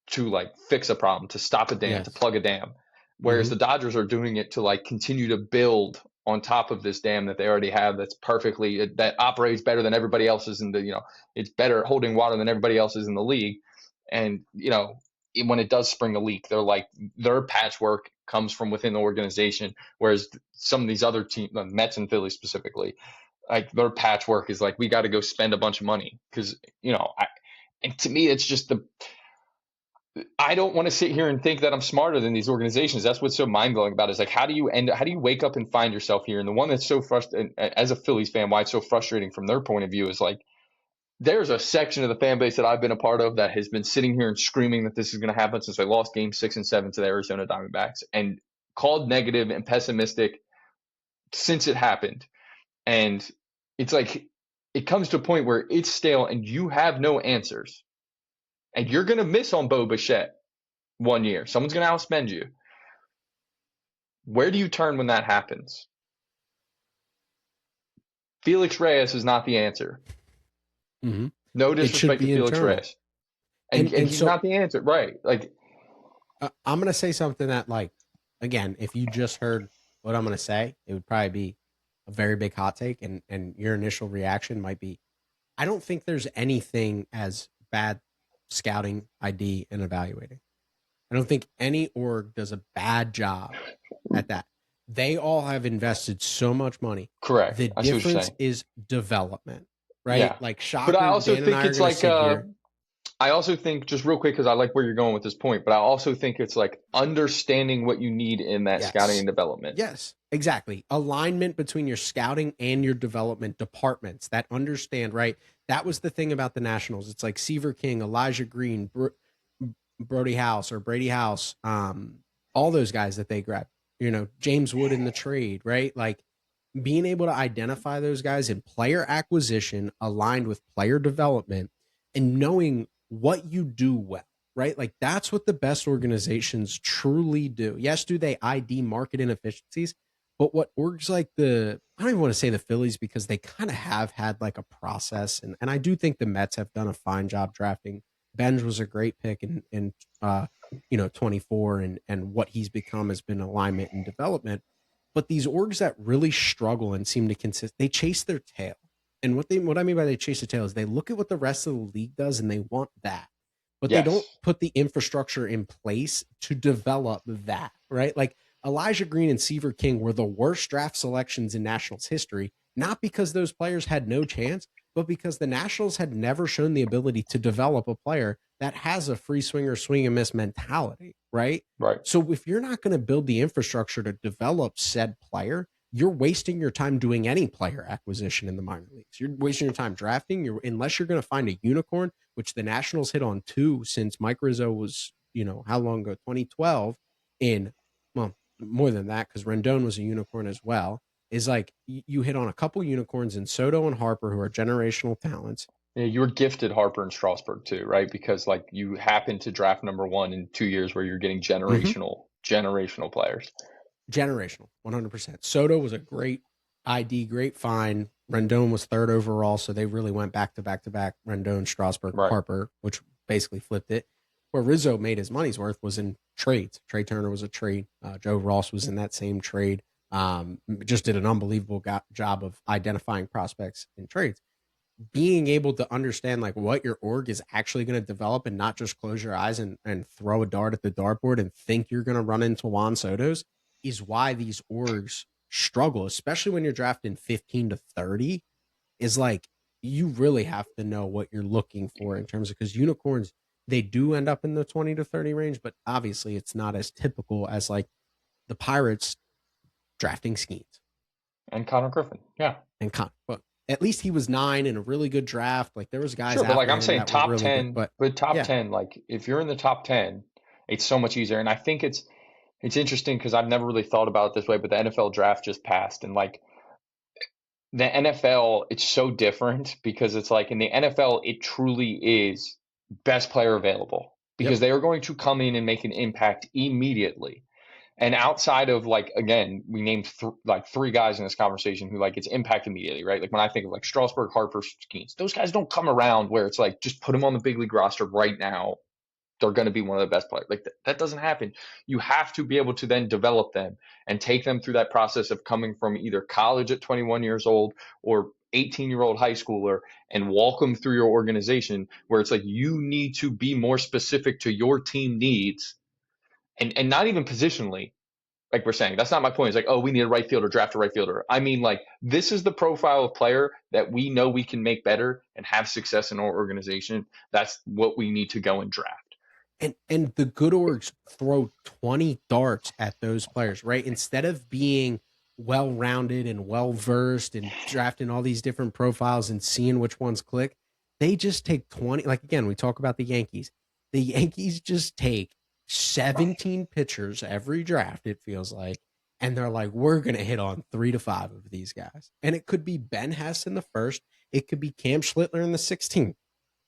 to like fix a problem, to stop a dam, to Yes. plug a dam. Whereas Mm-hmm. the Dodgers are doing it to like continue to build on top of this dam that they already have that's perfectly that operates better than everybody else's in the it's better holding water than everybody else's in the league. And when it does spring a leak, they're like their patchwork comes from within the organization, whereas some of these other teams, the Mets and Phillies specifically, like their patchwork is like we got to go spend a bunch of money because and to me it's just I don't want to sit here and think that I'm smarter than these organizations. That's what's so mind blowing about it. Is like how do you wake up and find yourself here? And the one that's so frustrating as a Phillies fan, why it's so frustrating from their point of view is like there's a section of the fan base that I've been a part of that has been sitting here and screaming that this is going to happen since they lost game 6 and 7 to the Arizona Diamondbacks and called negative and pessimistic since it happened. And it's like it comes to a point where it's stale and you have no answers. And you're going to miss on Bo Bichette 1 year. Someone's going to outspend you. Where do you turn when that happens? Felix Reyes is not the answer. Mm-hmm. No It should disrespect to be Felix internal. Reyes. And he's so not the answer. Right. Like, I'm going to say something that, like, again, if you just heard what I'm going to say, it would probably be a very big hot take. And your initial reaction might be, I don't think there's anything as bad scouting, ID, and evaluating. I don't think any org does a bad job at that. They all have invested so much money. correct. The I see what you're difference saying. is development, right? Yeah. Like, But I shocker, also Dan and think I are it's going to like, sit here. I also think, just real quick, because I like where you're going with this point, but I also think it's like understanding what you need in that scouting Yes. and development. Yes, exactly. Alignment between your scouting and your development departments that understand, right? That was the thing about the Nationals. It's like Seaver King, Elijah Green, Brody House or Brady House, all those guys that they grabbed, James Wood in the trade, right? Like, being able to identify those guys in player acquisition aligned with player development and knowing what you do well, right? Like, that's what the best organizations truly do. Yes, do they ID market inefficiencies, but what orgs like I don't even want to say the Phillies because they kind of have had like a process. And I do think the Mets have done a fine job drafting. Benj was a great pick in 24, and what he's become has been alignment and development. But these orgs that really struggle and seem to consist, they chase their tail. And what I mean by they chase the tail is they look at what the rest of the league does and they want that, but they don't Yes. put the infrastructure in place to develop that, right? Like, Elijah Green and Seaver King were the worst draft selections in Nationals history, not because those players had no chance, but because the Nationals had never shown the ability to develop a player that has a free swinger, swing and miss mentality, right? Right. So if you're not going to build the infrastructure to develop said player, you're wasting your time doing any player acquisition in the minor leagues. You're wasting your time drafting. Unless you're going to find a unicorn, which the Nationals hit on two since Mike Rizzo was, how long ago? 2012. Well, more than that, because Rendon was a unicorn as well. Is like you hit on a couple unicorns in Soto and Harper, who are generational talents. Yeah, you were gifted Harper and Strasburg too, right? Because like you happen to draft number one in 2 years where you're getting Mm-hmm. generational players. Generational, 100%. Soto was a great ID, great find. Rendon was third overall, so they really went back to back to back. Rendon, Strasburg, Right. Harper, which basically flipped it. Where Rizzo made his money's worth was in trades. Trey Turner was a trade. Joe Ross was in that same trade. Just did an unbelievable job of identifying prospects in trades. Being able to understand like what your org is actually going to develop and not just close your eyes and throw a dart at the dartboard and think you're going to run into Juan Soto's is why these orgs struggle, especially when you're drafting 15 to 30. Is like, you really have to know what you're looking for in terms of, because unicorns, they do end up in the 20 to 30 range, but obviously it's not as typical as like the Pirates drafting Skeens And Connor Griffin. Yeah. and but at least he was 9 in a really good draft. Like, there was guys Sure, but like after I'm him saying that were top really good, 10, but but top yeah. 10, like if you're in the top 10, it's so much easier. And I think it's interesting because I've never really thought about it this way, but the NFL draft just passed and like the NFL, it's so different because it's like in the NFL, it truly is best player available Yep. because they are going to come in and make an impact immediately. And outside of like, again, we named like three guys in this conversation who like it's impact immediately, right? Like when I think of like Strasburg, Harper, Skeens, those guys don't come around where it's like just put them on the big league roster right now. They're going to be one of the best players. Like that doesn't happen. You have to be able to then develop them and take them through that process of coming from either college at 21 years old or 18-year-old high schooler and walk them through your organization where it's like you need to be more specific to your team needs and not even positionally like we're saying. That's not my point. It's like, oh, we need a right fielder, draft a right fielder. I mean, like, this is the profile of player that we know we can make better and have success in our organization. That's what we need to go and draft. And the good orgs throw 20 darts at those players, right? Instead of being well rounded and well versed and drafting all these different profiles and seeing which ones click, they just take 20. Like, again, we talk about the Yankees. The Yankees just take 17 pitchers every draft, it feels like, and they're like, we're going to hit on 3 to 5 of these guys. And it could be Ben Hess in the first. It could be Cam Schlittler in the 16th.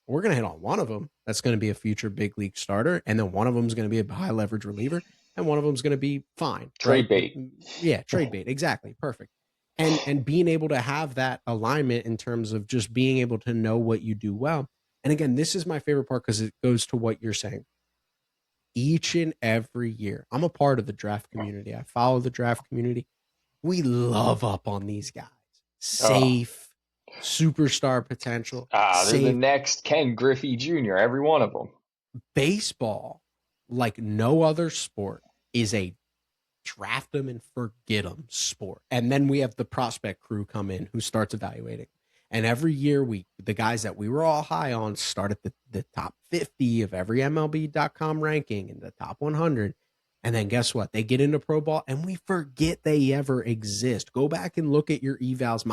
We're going to hit on one of them. That's going to be a future big league starter. And then one of them is going to be a high leverage reliever. And one of them is going to be fine. Trade Right? bait. Yeah, trade bait. Exactly. Perfect. And being able to have that alignment in terms of just being able to know what you do well. And again, this is my favorite part because it goes to what you're saying. Each and every year, I'm a part of the draft community. I follow the draft community. We love up on these guys. Safe, superstar potential. They're the next Ken Griffey Jr., every one of them. Baseball, like no other sport, is a draft them and forget them sport. And then we have the prospect crew come in who starts evaluating. And every year, the guys that we were all high on start at the top 50 of every MLB.com ranking and the top 100. And then guess what? They get into pro ball and we forget they ever exist. Go back and look at your evals.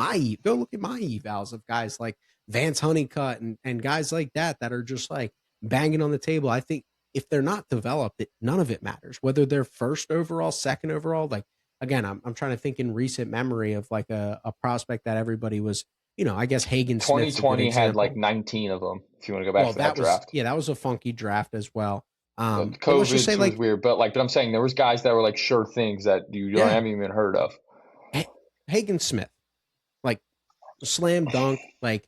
Go look at my evals of guys like Vance Honeycutt and guys like that are just like banging on the table. I think if they're not developed, none of it matters. Whether they're first overall, second overall, like again, I'm trying to think in recent memory of like a prospect that everybody was, I guess Hagen Smith. 2020 had like 19 of them. If you want to go back to that draft, that was a funky draft as well. COVID was weird, but I'm saying there was guys that were like sure things that you haven't even heard of. Hagen Smith, like slam dunk, like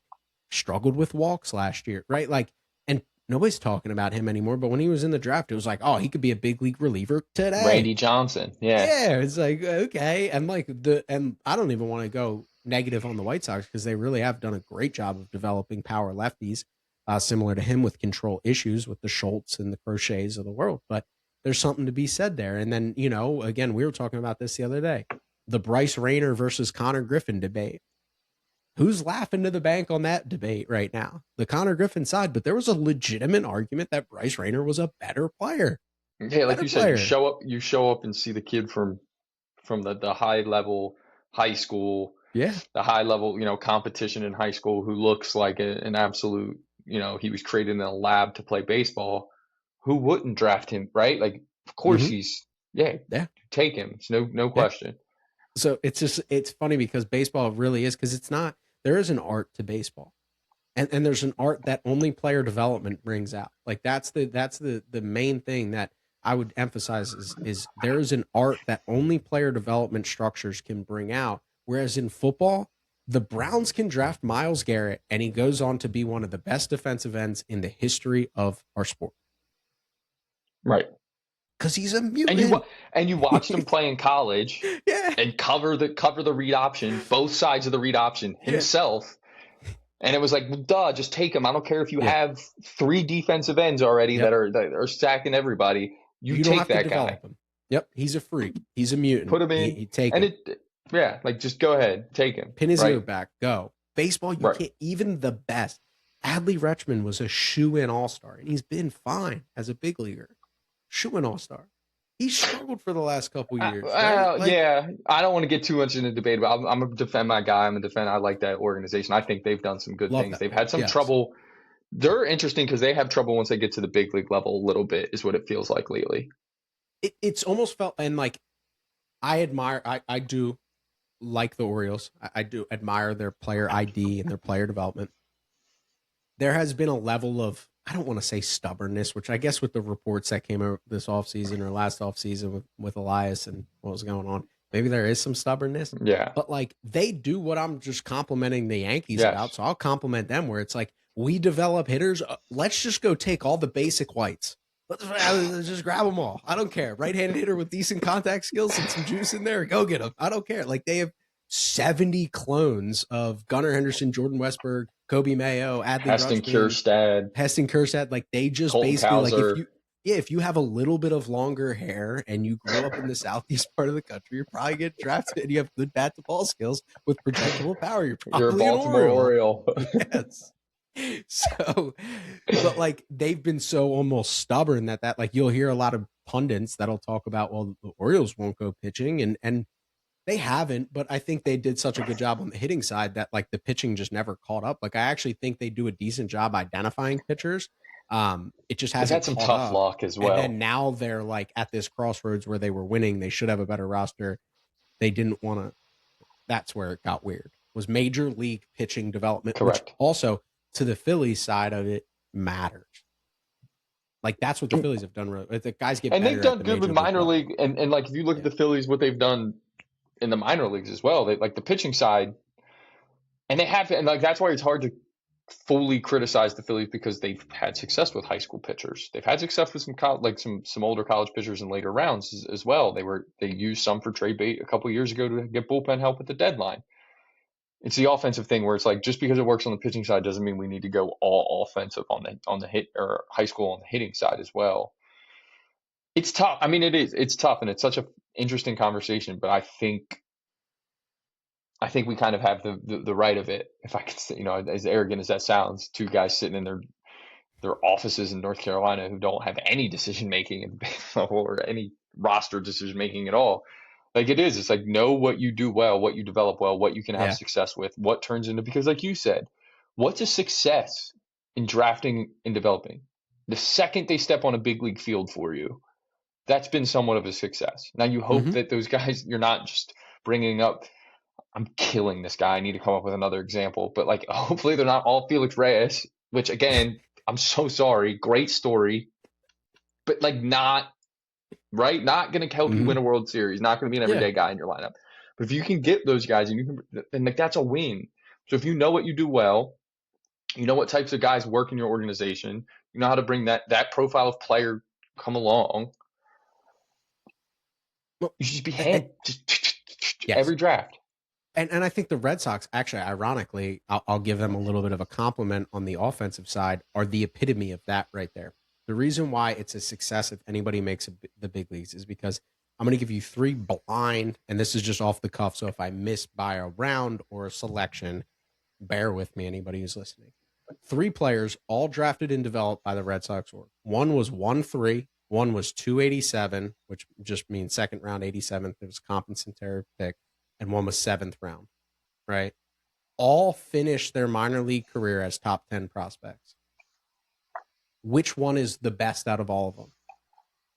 struggled with walks last year, right? Like, and nobody's talking about him anymore. But when he was in the draft, it was like, oh, he could be a big league reliever today. Randy Johnson, yeah, it's like okay, and like and I don't even want to go negative on the White Sox because they really have done a great job of developing power lefties, similar to him with control issues with the Schultz and the Crochets of the world. But there's something to be said there. And then, again, we were talking about this the other day, the Bryce Rayner versus Konnor Griffin debate. Who's laughing to the bank on that debate right now? The Konnor Griffin side, but there was a legitimate argument that Bryce Rayner was a better player. Yeah, like you said, you show up and see the kid from the high level high school. Yeah. The high level, competition in high school who looks like an absolute, he was created in a lab to play baseball. Who wouldn't draft him, right? Like, of course he's, take him. It's no question. So it's funny because baseball really is, because there is an art to baseball. And there's an art that only player development brings out. Like that's the main thing that I would emphasize is there is an art that only player development structures can bring out. Whereas in football, the Browns can draft Myles Garrett, and he goes on to be one of the best defensive ends in the history of our sport. Right. Because he's a mutant. And you watched him play in college and cover the read option, both sides of the read option himself. And it was like, just take him. I don't care if you have 3 defensive ends already that are stacking everybody. You take that guy. Him. Yep, he's a freak. He's a mutant. Put him in. You take him. Just go ahead, take him. Pin his ear back. Go. Baseball, you can't. Even the best. Adley Rutschman was a shoe-in all-star, and he's been fine as a big leaguer. Shoe-in all-star. He struggled for the last couple years. I don't want to get too much into debate, but I'm going to defend my guy. I like that organization. I think they've done some good things. They've had some trouble. They're interesting because they have trouble once they get to the big league level a little bit, is what it feels like lately. It's almost felt, and like, I do like the Orioles. I do admire their player ID and their player development. There has been a level of, I don't want to say stubbornness, which I guess with the reports that came out this offseason or last offseason with Elias and what was going on, maybe there is some stubbornness. Yeah. But like, they do what I'm just complimenting the Yankees about. So I'll compliment them where it's like, we develop hitters. Let's just go take all the basic whites. Let's just grab them all. I don't care. Right-handed hitter with decent contact skills and some juice in there. Go get them. I don't care. Like, they have 70 clones of Gunnar Henderson, Jordan Westberg, Kobe Mayo, Adley Rutschman, Heston Kjerstad. Like, they just Colton basically Cowser. like if you have a little bit of longer hair and you grew up in the southeast part of the country, you're probably getting drafted and you have good bat to ball skills with projectable power. You're probably a Baltimore Oriole. Yes. So, but like, they've been so almost stubborn that like, you'll hear a lot of pundits that'll talk about, well, the Orioles won't go pitching, and they haven't, but I think they did such a good job on the hitting side that like the pitching just never caught up. Like, I actually think they do a decent job identifying pitchers. It just hasn't had some tough luck as well. And then now they're like at this crossroads where they were winning. They should have a better roster. they didn't want to. That's where it got weird. Was major league pitching development, which Correct. also to the Phillies side of it matters. Like that's what the Phillies have done. Really, the guys get And they've better at done the good with major league minor level. league, and like if you look at Yeah. the Phillies, what they've done in the minor leagues as well, they like the pitching side, and they have, and like that's why it's hard to fully criticize the Phillies because they've had success with high school pitchers. They've had success with some older college pitchers in later rounds as well. They used some for trade bait a couple years ago to get bullpen help at the deadline. It's the offensive thing where it's like just because it works on the pitching side doesn't mean we need to go all offensive on the hit or high school on the hitting side as well. It's tough. I mean, it's tough, and it's such an interesting conversation. But I think we kind of have the right of it. If I could say, as arrogant as that sounds, two guys sitting in their offices in North Carolina who don't have any decision making in the big level or any roster decision making at all. Like it's like know what you do well, what you develop well, what you can have success with, what turns into, because like you said, what's a success in drafting and developing? The second they step on a big league field for you, that's been somewhat of a success. Now you hope that those guys, you're not just bringing up, I'm killing this guy. I need to come up with another example, but like hopefully they're not all Felix Reyes, which again, I'm so sorry. Great story, but like not right. Not going to help you win a World Series. Not going to be an everyday guy in your lineup. But if you can get those guys and you can, then like that's a win. So if you know what you do well, you know what types of guys work in your organization, you know how to bring that profile of player come along. Well, You should just be yes. every draft. And I think the Red Sox, actually, ironically, I'll give them a little bit of a compliment on the offensive side, are the epitome of that right there. The reason why it's a success if anybody makes the big leagues is because I'm going to give you three blind, and this is just off the cuff, so if I miss by a round or a selection, bear with me, anybody who's listening. Three players, all drafted and developed by the Red Sox org. One was 1-3, one was 287, which just means second round 87th. It was a compensatory pick, and one was 7th round, right? All finished their minor league career as top 10 prospects. Which one is the best out of all of them,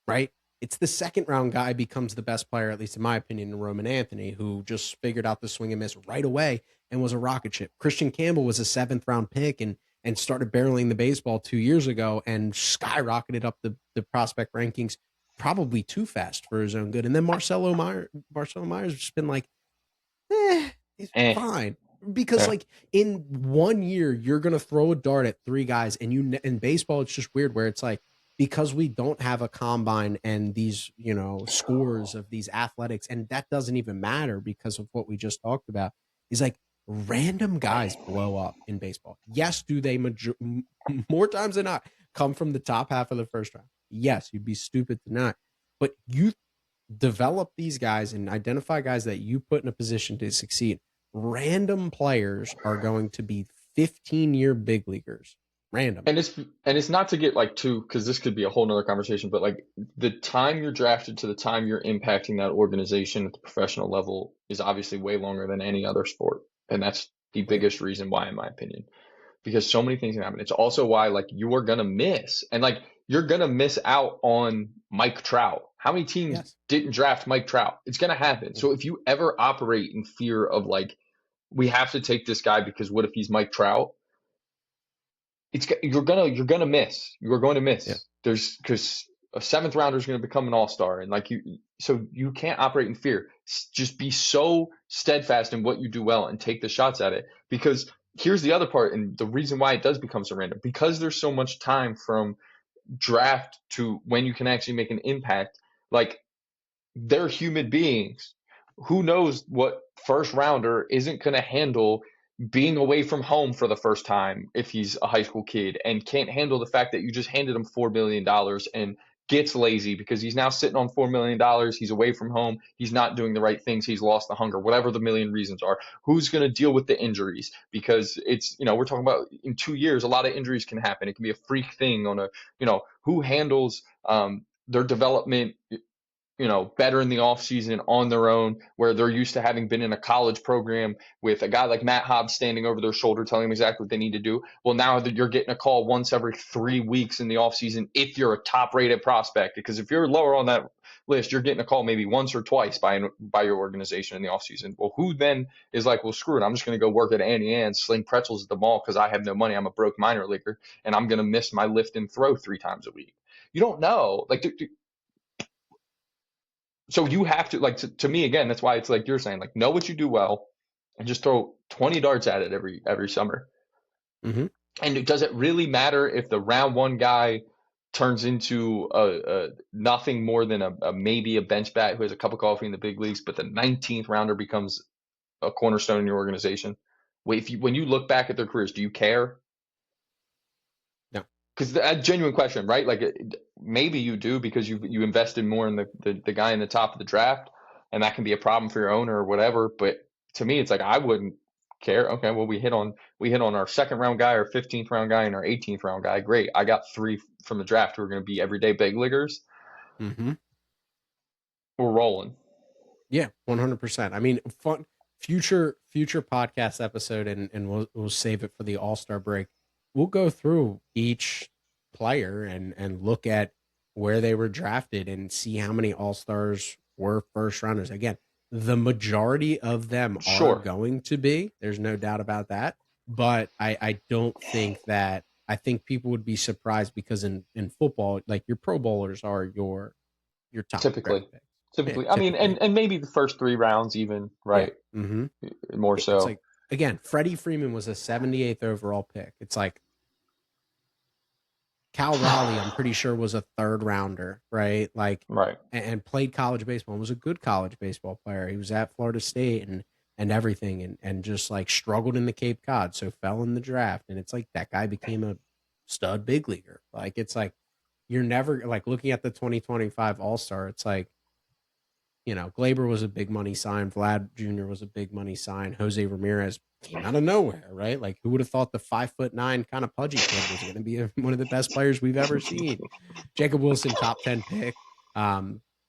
right? It's the second round guy becomes the best player, at least in my opinion, Roman Anthony, who just figured out the swing and miss right away and was a rocket ship. Christian Campbell was a 7th round pick and started barreling the baseball 2 years ago and skyrocketed up the prospect rankings probably too fast for his own good. And then Marcelo Myers has just been like, he's fine. Because like in 1 year, you're going to throw a dart at three guys, and in baseball, it's just weird where it's like, because we don't have a combine and these, scores of these athletics, and that doesn't even matter because of what we just talked about. He's like, random guys blow up in baseball. Yes, do they more times than not come from the top half of the first round? Yes, you'd be stupid to not. But you develop these guys and identify guys that you put in a position to succeed. Random players are going to be 15-year big leaguers. Random. And it's not to get like too, because this could be a whole nother conversation, but like the time you're drafted to the time you're impacting that organization at the professional level is obviously way longer than any other sport. And that's the biggest reason why, in my opinion, because so many things can happen. It's also why like you are going to miss, and like you're going to miss out on Mike Trout. How many teams didn't draft Mike Trout? It's going to happen. So if you ever operate in fear of like, we have to take this guy because what if he's Mike Trout? You're gonna miss. You're going to miss. Yeah. Because a 7th rounder is going to become an all-star, and so you can't operate in fear. Just be so steadfast in what you do well and take the shots at it. Because here's the other part, and the reason why it does become so random, because there's so much time from draft to when you can actually make an impact. Like they're human beings. Who knows what first rounder isn't going to handle being away from home for the first time if he's a high school kid and can't handle the fact that you just handed him $4 million and gets lazy because he's now sitting on $4 million. He's away from home. He's not doing the right things. He's lost the hunger, whatever the million reasons are. Who's going to deal with the injuries? Because it's, we're talking about in 2 years, a lot of injuries can happen. It can be a freak thing on who handles their development better in the offseason on their own, where they're used to having been in a college program with a guy like Matt Hobbs standing over their shoulder telling them exactly what they need to do. Well, now that you're getting a call once every 3 weeks in the offseason if you're a top-rated prospect, because if you're lower on that list, you're getting a call maybe once or twice by your organization in the offseason. Well, who then is like, well, screw it, I'm just going to go work at Annie Ann's, sling pretzels at the mall because I have no money. I'm a broke minor leaguer, and I'm going to miss my lift and throw 3 times a week. You don't know. Like, so you have to, like, to me, again, that's why it's like you're saying, like, know what you do well and just throw 20 darts at it every summer. Mm-hmm. And does it really matter if the round 1 guy turns into a nothing more than a maybe a bench bat who has a cup of coffee in the big leagues, but the 19th rounder becomes a cornerstone in your organization? Wait, when you look back at their careers, do you care? No. Because a genuine question, right? Like, maybe you do because you invested more in the guy in the top of the draft, and that can be a problem for your owner or whatever. But to me, it's like I wouldn't care. Okay, well, we hit on our 2nd round guy, our 15th round guy, and our 18th round guy. Great, I got 3 from the draft who are going to be everyday big leaguers. Mm-hmm. We're rolling. Yeah, 100%. I mean, fun future podcast episode, and we'll save it for the All-Star break. We'll go through each player and look at where they were drafted and see how many All-Stars were first rounders. Again, the majority of them are going to be. There's no doubt about that. But I don't think that, I think people would be surprised because in football, like, your Pro Bowlers are your top Typically. draft picks. Typically, Yeah, I mean, and maybe the first 3 rounds even, right? Yeah. Mm-hmm. More so. It's like, again, Freddie Freeman was a 78th overall pick. It's like Cal Raleigh, I'm pretty sure, was a 3rd rounder, right? Like, right. And played college baseball and was a good college baseball player. He was at Florida State and everything, and just like struggled in the Cape Cod, so fell in the draft. And it's like that guy became a stud big leaguer. Like, it's like you're never, like, looking at the 2025 All-Star, it's like, you know, Glaber was a big money sign. Vlad Jr. was a big money sign. Jose Ramirez came out of nowhere, right? Like, who would have thought the 5'9" kind of pudgy kid was going to be one of the best players we've ever seen? Jacob Wilson, top 10 pick.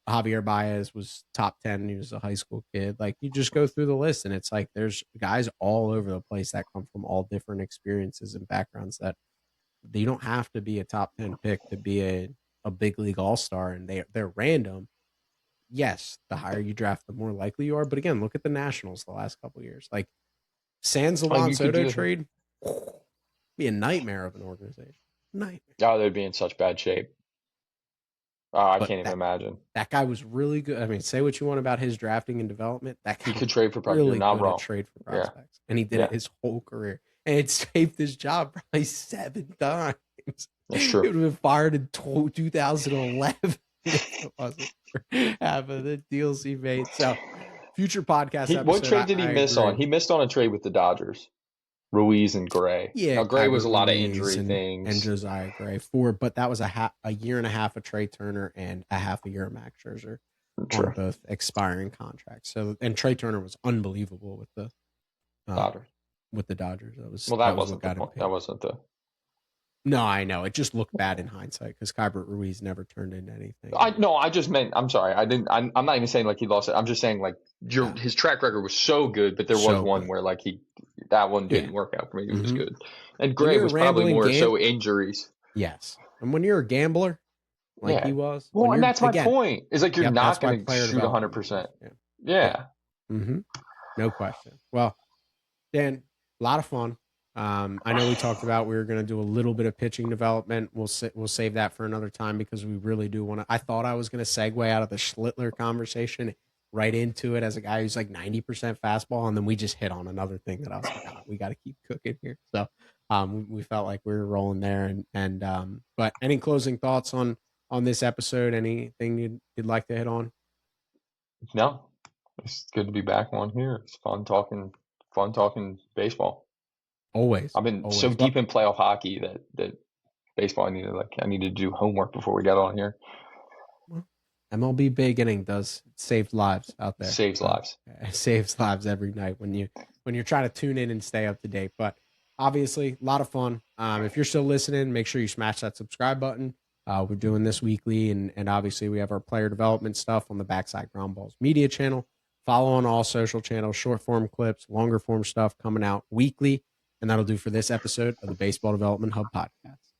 Javier Baez was top 10. He was a high school kid. Like, you just go through the list, and it's like there's guys all over the place that come from all different experiences and backgrounds that you don't have to be a top 10 pick to be a big league all-star, and they're random. Yes, the higher you draft, the more likely you are. But again, look at the Nationals the last couple of years. Like, Sans Juan Soto trade, be a nightmare of an organization. Nightmare. Oh, they'd be in such bad shape. I can't even imagine. That guy was really good. I mean, say what you want about his drafting and development. That kid could trade for prospects. Really not good wrong. At trade for prospects, and he did it his whole career. And it saved his job probably 7 times. That's true. He would have been fired in 2011. It wasn't for half of the deals he made. So, future podcast episode. What trade did he miss on? He missed on a trade with the Dodgers. Ruiz and Gray. Yeah, now, Gray was a lot of injury things. And Josiah Gray. But that was a year and a half of Trey Turner and a half a year of Max Scherzer on both expiring contracts. So, and Trey Turner was unbelievable with the Dodgers. With the Dodgers, that wasn't the point. That wasn't the. No, I know. It just looked bad in hindsight because Keibert Ruiz never turned into anything. I just meant. I'm sorry. I'm not even saying like he lost it. I'm just saying like his track record was so good, but there was one where like that one didn't work out for me. It was good, and Gray was probably more so injuries. Yes, and when you're a gambler, like he was, well, and that's my point. Is like you're not going to shoot 100%. Yeah. Mm-hmm. No question. Well, Dan, a lot of fun. I know we talked about we were going to do a little bit of pitching development. We'll save that for another time because we really do want to. I thought I was going to segue out of the Schlittler conversation right into it as a guy who's like 90% fastball, and then we just hit on another thing that I was like, we got to keep cooking here. So we felt like we were rolling there, and but any closing thoughts on this episode? Anything you'd like to hit on? No, it's good to be back on here. It's fun talking baseball. Always. I've been so deep in playoff hockey that baseball I needed to do homework before we got on here. Well, MLB Big Inning saves lives out there. Saves lives. It saves lives every night when you're trying to tune in and stay up to date. But obviously, a lot of fun. If you're still listening, make sure you smash that subscribe button. We're doing this weekly, and obviously we have our player development stuff on the Backside Ground Balls media channel. Follow on all social channels, short form clips, longer form stuff coming out weekly. And that'll do for this episode of the Baseball Development Hub podcast.